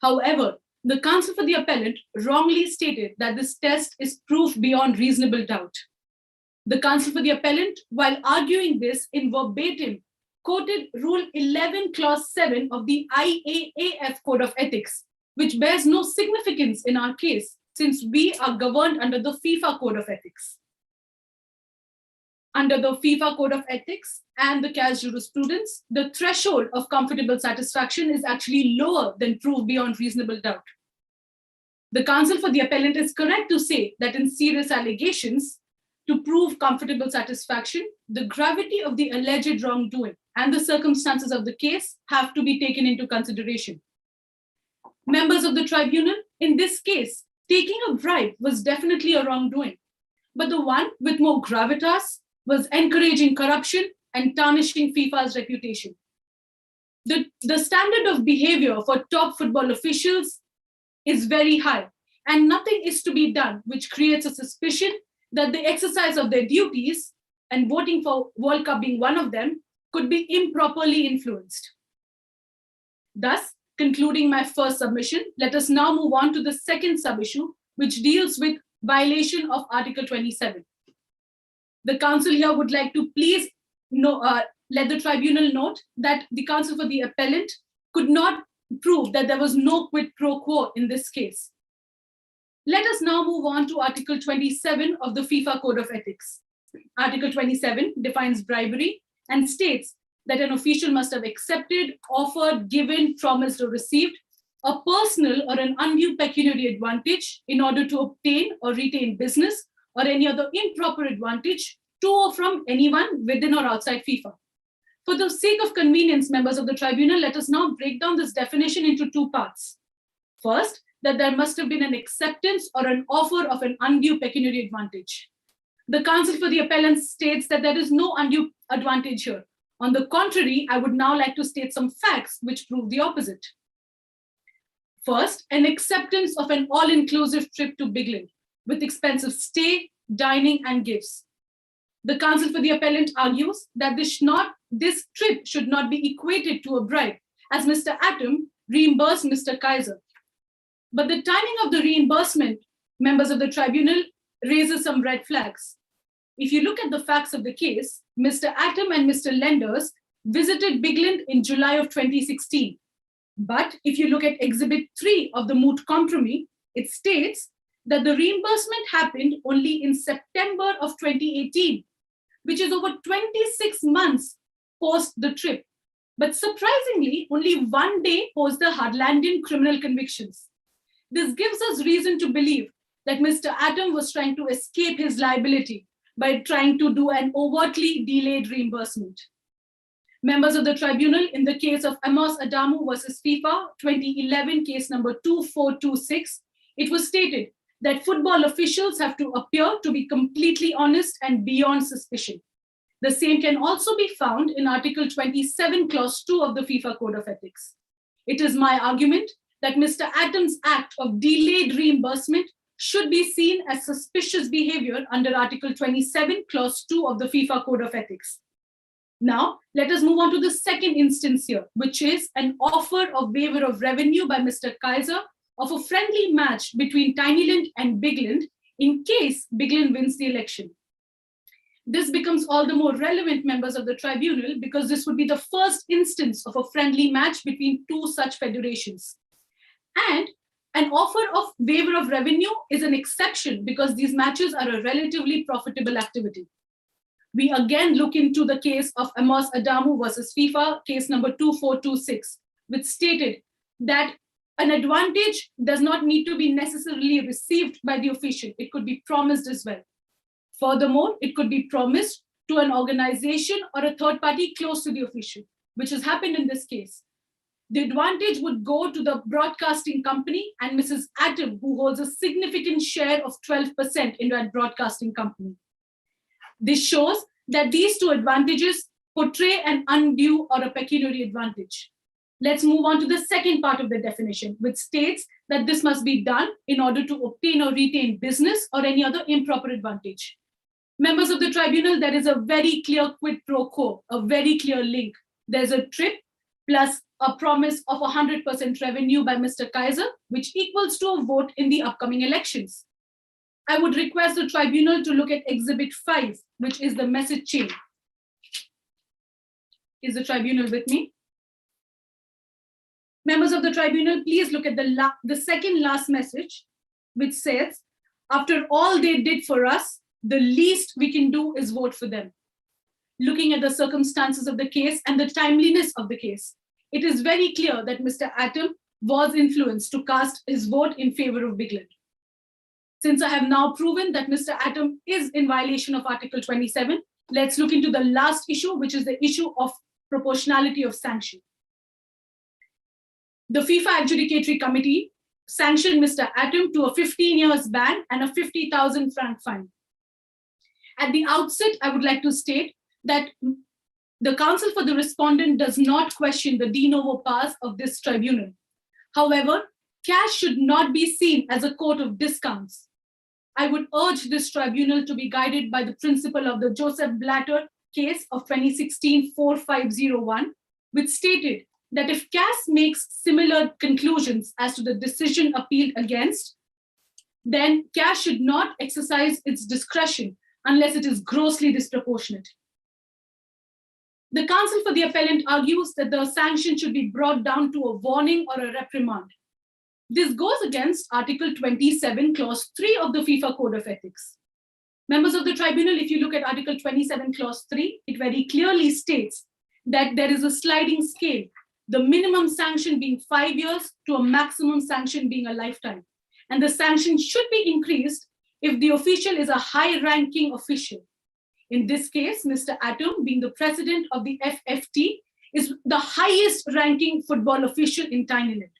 However, the counsel for the appellant wrongly stated that this test is proof beyond reasonable doubt. The counsel for the appellant, while arguing this in verbatim, quoted Rule 11, Clause 7 of the IAAF Code of Ethics, which bears no significance in our case since we are governed under the FIFA Code of Ethics. Under the FIFA Code of Ethics and the CAS jurisprudence, the threshold of comfortable satisfaction is actually lower than proof beyond reasonable doubt. The counsel for the appellant is correct to say that in serious allegations, to prove comfortable satisfaction, the gravity of the alleged wrongdoing and the circumstances of the case have to be taken into consideration. Members of the tribunal, in this case, taking a bribe was definitely a wrongdoing, but the one with more gravitas was encouraging corruption and tarnishing FIFA's reputation. The standard of behavior for top football officials is very high, and nothing is to be done which creates a suspicion that the exercise of their duties, and voting for World Cup being one of them, could be improperly influenced. Thus, concluding my first submission, let us now move on to the second sub-issue, which deals with violation of Article 27. The counsel here would like to please let the tribunal note that the counsel for the appellant could not prove that there was no quid pro quo in this case. Let us now move on to Article 27 of the FIFA Code of Ethics. Article 27 defines bribery and states that an official must have accepted, offered, given, promised, or received a personal or an undue pecuniary advantage in order to obtain or retain business or any other improper advantage to or from anyone within or outside FIFA. For the sake of convenience, members of the tribunal, let us now break down this definition into two parts. First, that there must have been an acceptance or an offer of an undue pecuniary advantage. The counsel for the appellant states that there is no undue advantage here. On the contrary, I would now like to state some facts which prove the opposite. First, an acceptance of an all-inclusive trip to Bigland with expensive stay, dining, and gifts. The counsel for the appellant argues that this trip should not be equated to a bribe, as Mr. Atom reimbursed Mr. Kaiser. But the timing of the reimbursement, members of the tribunal, raises some red flags. If you look at the facts of the case, Mr. Atom and Mr. Lenders visited Bigland in July of 2016. But if you look at Exhibit 3 of the moot compromise, it states that the reimbursement happened only in September of 2018, which is over 26 months post the trip. But surprisingly, only 1 day post the Hardlandian criminal convictions. This gives us reason to believe that Mr. Atom was trying to escape his liability by trying to do an overtly delayed reimbursement. Members of the tribunal, in the case of Amos Adamu versus FIFA 2011, case number 2426, it was stated that football officials have to appear to be completely honest and beyond suspicion. The same can also be found in Article 27, Clause 2 of the FIFA Code of Ethics. It is my argument that Mr. Adams' act of delayed reimbursement should be seen as suspicious behavior under Article 27, Clause 2 of the FIFA Code of Ethics. Now, let us move on to the second instance here, which is an offer of waiver of revenue by Mr. Kaiser of a friendly match between Tinyland and Bigland in case Bigland wins the election. This becomes all the more relevant, members of the tribunal, because this would be the first instance of a friendly match between two such federations. And an offer of waiver of revenue is an exception because these matches are a relatively profitable activity. We again look into the case of Amos Adamu versus FIFA, case number 2426, which stated that an advantage does not need to be necessarily received by the official. It could be promised as well. Furthermore, it could be promised to an organization or a third party close to the official, which has happened in this case. The advantage would go to the broadcasting company and Mrs. Adam, who holds a significant share of 12% in that broadcasting company. This shows that these two advantages portray an undue or a pecuniary advantage. Let's move on to the second part of the definition, which states that this must be done in order to obtain or retain business or any other improper advantage. Members of the tribunal, there is a very clear quid pro quo, a very clear link. There's a trip plus a promise of 100% revenue by Mr. Kaiser, which equals to a vote in the upcoming elections. I would request the tribunal to look at Exhibit 5, which is the message chain. Is the tribunal with me? Members of the tribunal, please look at the second last message, which says, after all they did for us, the least we can do is vote for them. Looking at the circumstances of the case and the timeliness of the case, it is very clear that Mr. Adam was influenced to cast his vote in favor of Bigland. Since I have now proven that Mr. Adam is in violation of Article 27, let's look into the last issue, which is the issue of proportionality of sanction. The FIFA Adjudicatory Committee sanctioned Mr. Adam to a 15 years ban and a 50,000 franc fine. At the outset, I would like to state that the counsel for the respondent does not question the de novo powers of this tribunal. However, cash should not be seen as a court of discounts. I would urge this tribunal to be guided by the principle of the Joseph Blatter case of 2016-4501, which stated that if CAS makes similar conclusions as to the decision appealed against, then CAS should not exercise its discretion unless it is grossly disproportionate. The counsel for the appellant argues that the sanction should be brought down to a warning or a reprimand. This goes against Article 27, Clause 3 of the FIFA Code of Ethics. Members of the tribunal, if you look at Article 27, Clause 3, it very clearly states that there is a sliding scale, the minimum sanction being 5 years to a maximum sanction being a lifetime. And the sanction should be increased if the official is a high-ranking official. In this case, Mr. Adam, being the president of the FFT, is the highest-ranking football official in Tinyland.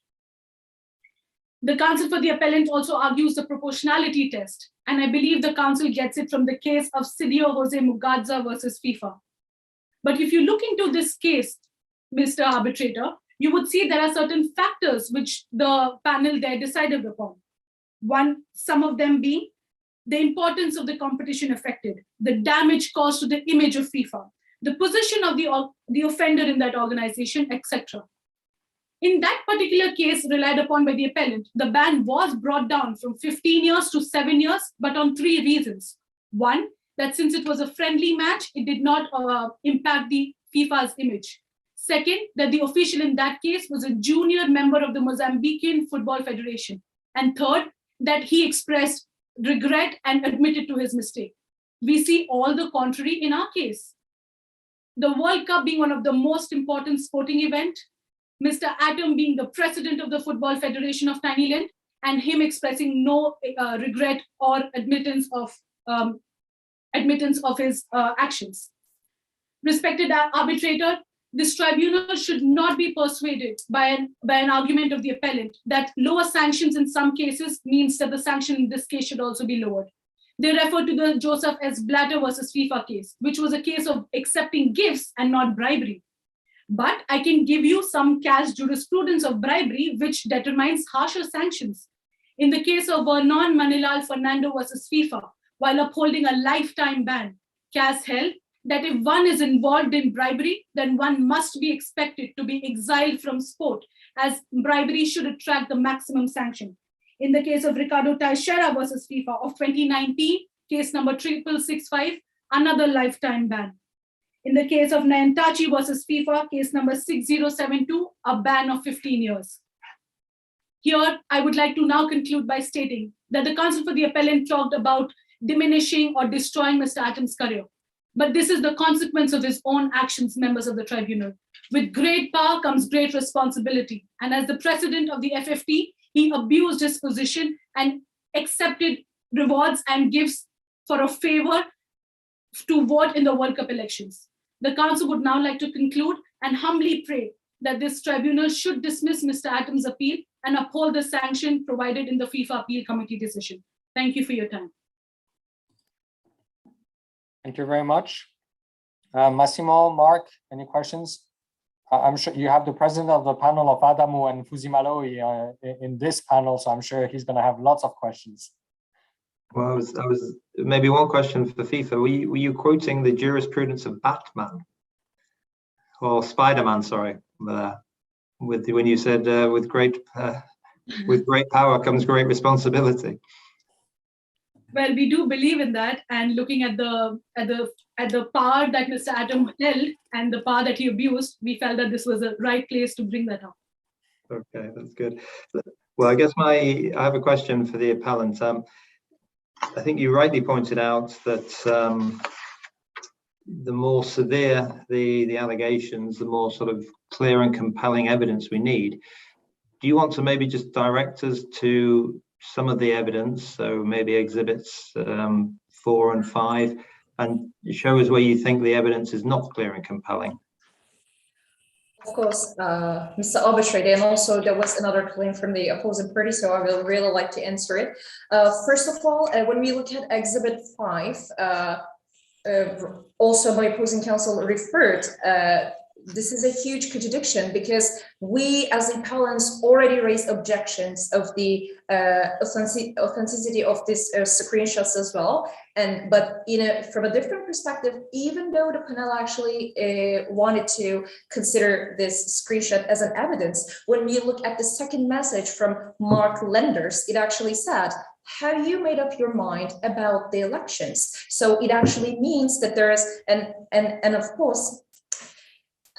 The counsel for the appellant also argues the proportionality test, and I believe the counsel gets it from the case of Sidio Jose Mugadza versus FIFA. But if you look into this case, Mr. Arbitrator, you would see there are certain factors which the panel there decided upon. One, some of them being the importance of the competition affected, the damage caused to the image of FIFA, the position of the offender in that organization, etc. In that particular case relied upon by the appellant, the ban was brought down from 15 years to 7 years, but on 3 reasons. One, that since it was a friendly match, it did not impact the FIFA's image. Second, that the official in that case was a junior member of the Mozambican Football Federation. And third, that he expressed regret and admitted to his mistake. We see all the contrary in our case. The World Cup being one of the most important sporting events, Mr. Adam being the president of the Football Federation of Tinyland, and him expressing no regret or admittance of his actions. Respected arbitrator, this tribunal should not be persuaded by an argument of the appellant that lower sanctions in some cases means that the sanction in this case should also be lowered. They refer to the Joseph S. Blatter versus FIFA case, which was a case of accepting gifts and not bribery. But I can give you some cash jurisprudence of bribery, which determines harsher sanctions. In the case of Vernon Manilal Fernando versus FIFA, while upholding a lifetime ban, CAS held that if one is involved in bribery, then one must be expected to be exiled from sport, as bribery should attract the maximum sanction. In the case of Ricardo Teixeira versus FIFA of 2019, case number 6665, another lifetime ban. In the case of Nyantachi versus FIFA, case number 6072, a ban of 15 years. Here, I would like to now conclude by stating that the counsel for the appellant talked about diminishing or destroying Mr. Adams' career. But this is the consequence of his own actions, members of the tribunal. With great power comes great responsibility. And as the president of the FFT, he abused his position and accepted rewards and gifts for a favor to vote in the World Cup elections. The council would now like to conclude and humbly pray that this tribunal should dismiss Mr. Adams' appeal and uphold the sanction provided in the FIFA Appeal Committee decision. Thank you for your time. Thank you very much. Massimo, Mark, any questions? I'm sure you have the president of the panel of Adamu and Fuzimaloi in this panel, so I'm sure he's going to have lots of questions. Well, I was maybe one question for FIFA. Were you quoting the jurisprudence of Batman or Spider-Man? Sorry, when you said with great power comes great responsibility. Well, we do believe in that, and looking at the power that Mr. Adam held and the power that he abused, we felt that this was the right place to bring that up. Okay, that's good. Well, I guess I have a question for the appellant. I think you rightly pointed out that the more severe the allegations, the more sort of clear and compelling evidence we need. Do you want to maybe just direct us to some of the evidence, so maybe exhibits 4 and 5, and show us where you think the evidence is not clear and compelling? Of course, Mr. Arbitrator, and also there was another claim from the opposing party, so I will really like to answer it. First of all, when we look at Exhibit 5, also my opposing counsel referred, this is a huge contradiction because we as appellants already raised objections of the authenticity of these screenshots as well. But from a different perspective, even though the panel actually wanted to consider this screenshot as an evidence, when we look at the second message from Mark Lenders, it actually said, have you made up your mind about the elections? So it actually means that there is, and of course,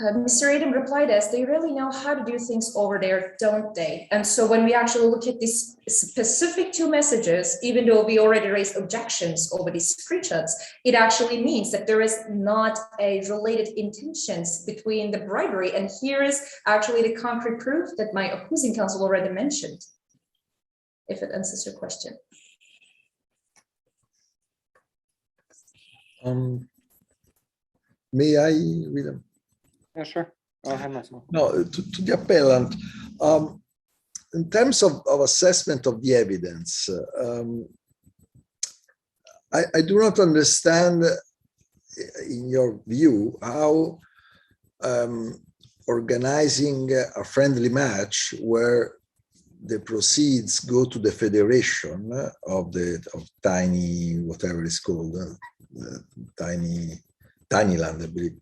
Mr. Adam replied as they really know how to do things over there, don't they? And so when we actually look at these specific 2 messages, even though we already raised objections over these screenshots, it actually means that there is not a related intentions between the bribery. And here is actually the concrete proof that my opposing counsel already mentioned, if it answers your question. May I read them? Yeah, sure. Go ahead, Massimo. No, to the appellant. In terms of assessment of the evidence, I do not understand, in your view, how organizing a friendly match where the proceeds go to the federation of tiny, whatever it's called, tiny land, I believe.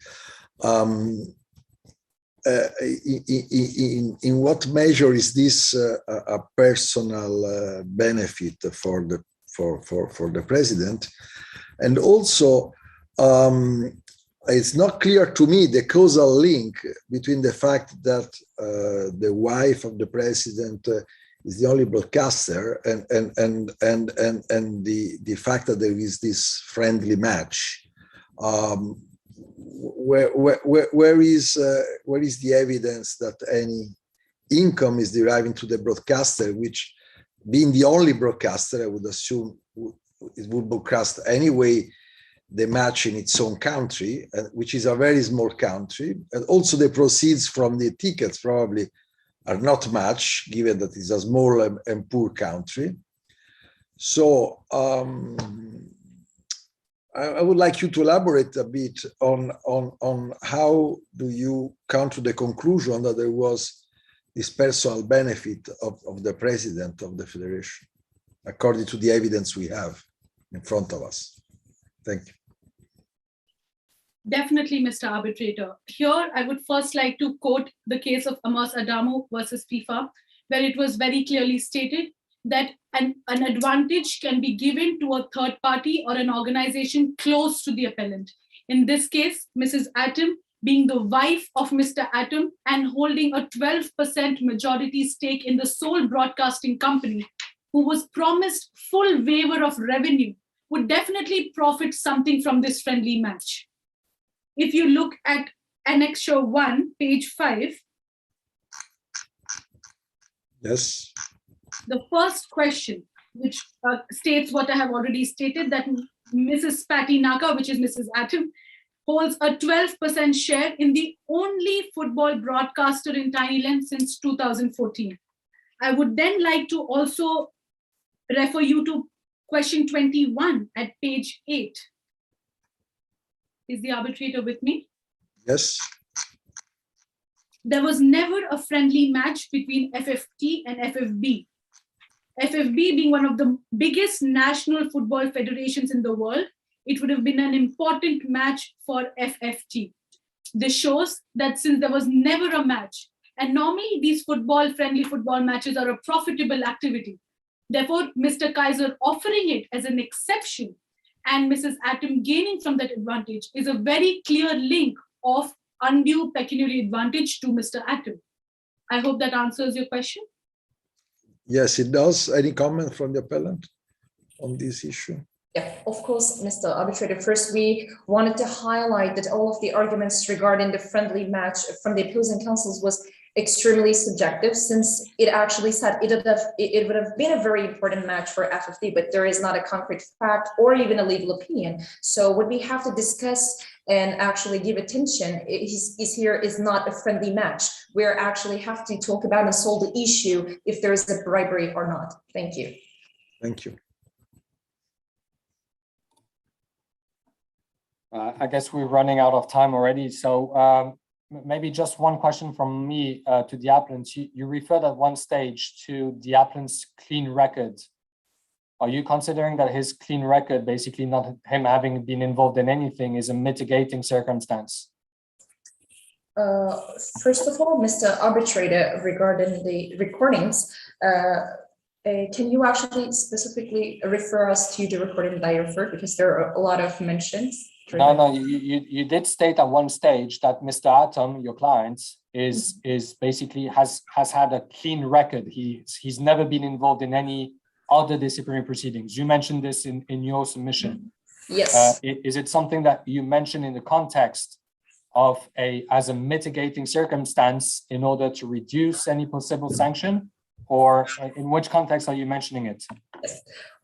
In what measure is this a personal benefit for the president? And also, it's not clear to me the causal link between the fact that the wife of the president is the only broadcaster and the fact that there is this friendly match. Where is the evidence that any income is deriving to the broadcaster, which, being the only broadcaster, I would assume it would broadcast anyway the match in its own country, which is a very small country, and also the proceeds from the tickets probably are not much, given that it's a small and poor country. So I would like you to elaborate a bit on how do you come to the conclusion that there was this personal benefit of the president of the federation, according to the evidence we have in front of us. Thank you. Definitely, Mr. Arbitrator. Here, I would first like to quote the case of Amos Adamo versus FIFA, where it was very clearly stated that an advantage can be given to a third party or an organization close to the appellant. In this case, Mrs. Atom, being the wife of Mr. Atom and holding a 12% majority stake in the sole broadcasting company, who was promised full waiver of revenue, would definitely profit something from this friendly match. If you look at Annexure 1, page 5. Yes. The first question, which states what I have already stated, that Mrs. Patty Naka, which is Mrs. Atom, holds a 12% share in the only football broadcaster in Thailand since 2014. I would then like to also refer you to question 21 at page 8. Is the arbitrator with me? Yes. There was never a friendly match between FFT and FFB. FFB being one of the biggest national football federations in the world, it would have been an important match for FFT. This shows that since there was never a match, and normally these friendly football matches are a profitable activity. Therefore, Mr. Kaiser offering it as an exception and Mrs. Atom gaining from that advantage is a very clear link of undue pecuniary advantage to Mr. Atom. I hope that answers your question. Yes, it does. Any comment from the appellant on this issue? Yeah, of course, Mr. Arbitrator. First, we wanted to highlight that all of the arguments regarding the friendly match from the opposing counsels was extremely subjective, since it actually said it would have been a very important match for FFD, but there is not a concrete fact or even a legal opinion. So what we have to discuss and actually give attention is not a friendly match. We actually have to talk about and solve the issue if there is a bribery or not. Thank you. Thank you. I guess we're running out of time already. So maybe just one question from me to the appellant. You referred at one stage to the appellant's clean record. Are you considering that his clean record, basically not him having been involved in anything, is a mitigating circumstance? First of all, Mr. Arbitrator, regarding the recordings, can you actually specifically refer us to the recording that I referred, because there are a lot of mentions? No, you did state at one stage that Mr. Atom, your client, is basically has had a clean record. He's never been involved in any other disciplinary proceedings. You mentioned this in your submission. Yes. Is it something that you mentioned in the context of as a mitigating circumstance in order to reduce any possible sanction, or in which context are you mentioning it? Yes.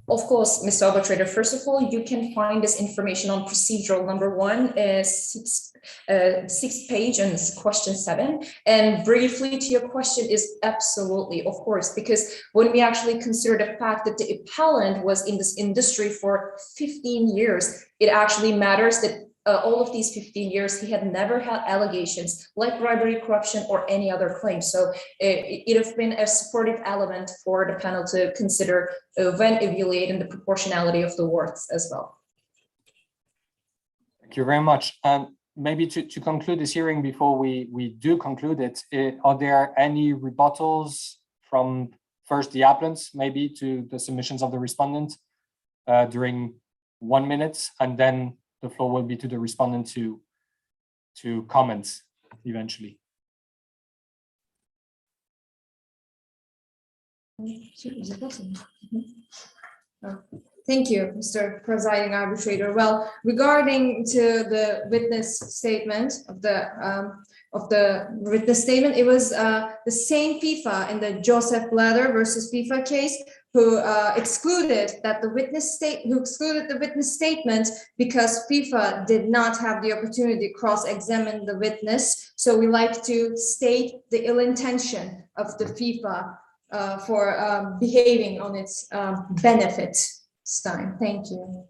Of course, Mr. Arbitrator. First of all, you can find this information on procedural number 1, 6th page and question 7. And briefly to your question is absolutely, of course, because when we actually consider the fact that the appellant was in this industry for 15 years, it actually matters that all of these 15 years, he had never had allegations like bribery, corruption, or any other claim. So it has been a supportive element for the panel to consider when evaluating the proportionality of the words as well. Thank you very much. Maybe to conclude this hearing, before we do conclude it, are there any rebuttals from first the appellants, maybe to the submissions of the respondent during 1 minute, and then the floor will be to the respondent to comment eventually. Thank you, Mr. Presiding Arbitrator. Well, regarding to the witness statement of the witness statement, it was the same FIFA in the Joseph Blatter versus FIFA case who excluded the witness statement because FIFA did not have the opportunity to cross-examine the witness. So we like to state the ill intention of the FIFA for behaving on its benefit. Stein, thank you.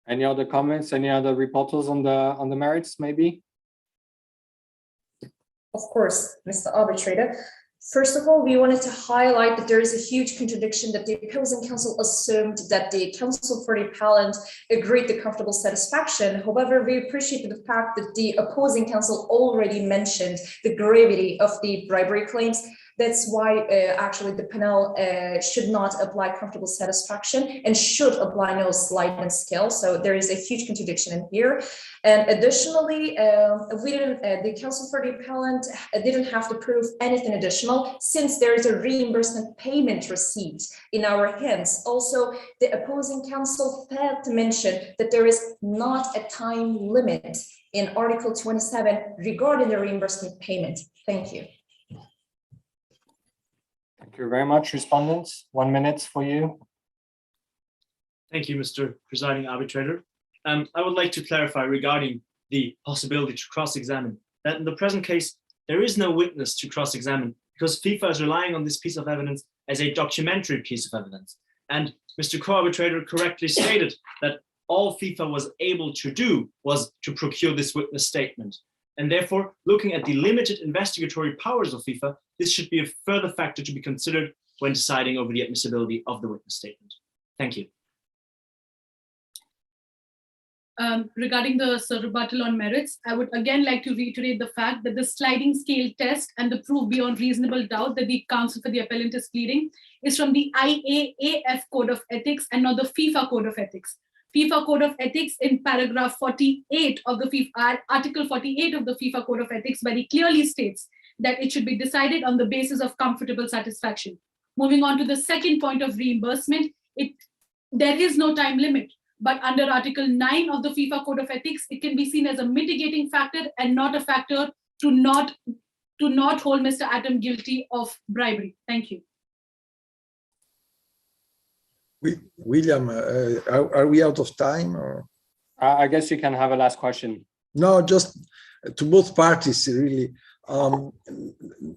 Any other comments? Any other rebuttals on the merits, maybe? Of course, Mr. Arbitrator. First of all, we wanted to highlight that there is a huge contradiction that the opposing counsel assumed that the counsel for the appellant agreed to comfortable satisfaction. However, we appreciate the fact that the opposing counsel already mentioned the gravity of the bribery claims. That's why actually the panel should not apply comfortable satisfaction and should apply no sliding scale. So there is a huge contradiction in here. And additionally, the counsel for the appellant didn't have to prove anything additional since there is a reimbursement payment receipt in our hands. Also, the opposing counsel failed to mention that there is not a time limit in Article 27 regarding the reimbursement payment. Thank you. Thank you very much, respondents. 1 minute for you. Thank you, Mr. Presiding Arbitrator. I would like to clarify regarding the possibility to cross-examine that in the present case, there is no witness to cross-examine because FIFA is relying on this piece of evidence as a documentary piece of evidence. And Mr. Co-Arbitrator correctly stated that all FIFA was able to do was to procure this witness statement. And therefore, looking at the limited investigatory powers of FIFA, this should be a further factor to be considered when deciding over the admissibility of the witness statement. Thank you. Regarding the rebuttal on merits, I would again like to reiterate the fact that the sliding scale test and the proof beyond reasonable doubt that the counsel for the appellant is pleading is from the IAAF Code of Ethics and not the FIFA Code of Ethics. FIFA Code of Ethics in paragraph 48 of the FIFA, Article 48 of the FIFA Code of Ethics very clearly states that it should be decided on the basis of comfortable satisfaction. Moving on to the second point of reimbursement, there is no time limit, but under Article 9 of the FIFA Code of Ethics, it can be seen as a mitigating factor and not a factor to not hold Mr. Atom guilty of bribery. Thank you. William, are we out of time? Or? I guess you can have a last question. No, just to both parties, really.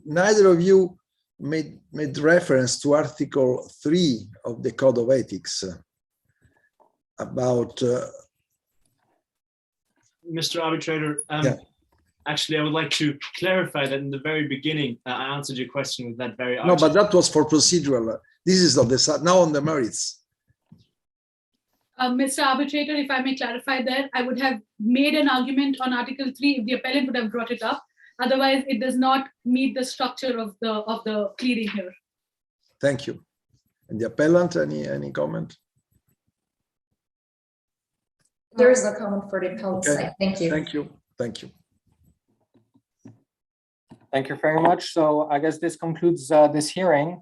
Neither of you made reference to Article 3 of the Code of Ethics about... Mr. Arbitrator, actually, I would like to clarify that in the very beginning, I answered your question with that very... No, but that was for procedural. This is on the now on the merits. Mr. Arbitrator, if I may clarify there, I would have made an argument on Article 3 if the appellant would have brought it up. Otherwise, it does not meet the structure of the pleading here. Thank you. And the appellant, any comment? There is no comment for the appellant side. Thank you. Thank you. Thank you. Thank you very much. So I guess this concludes this hearing.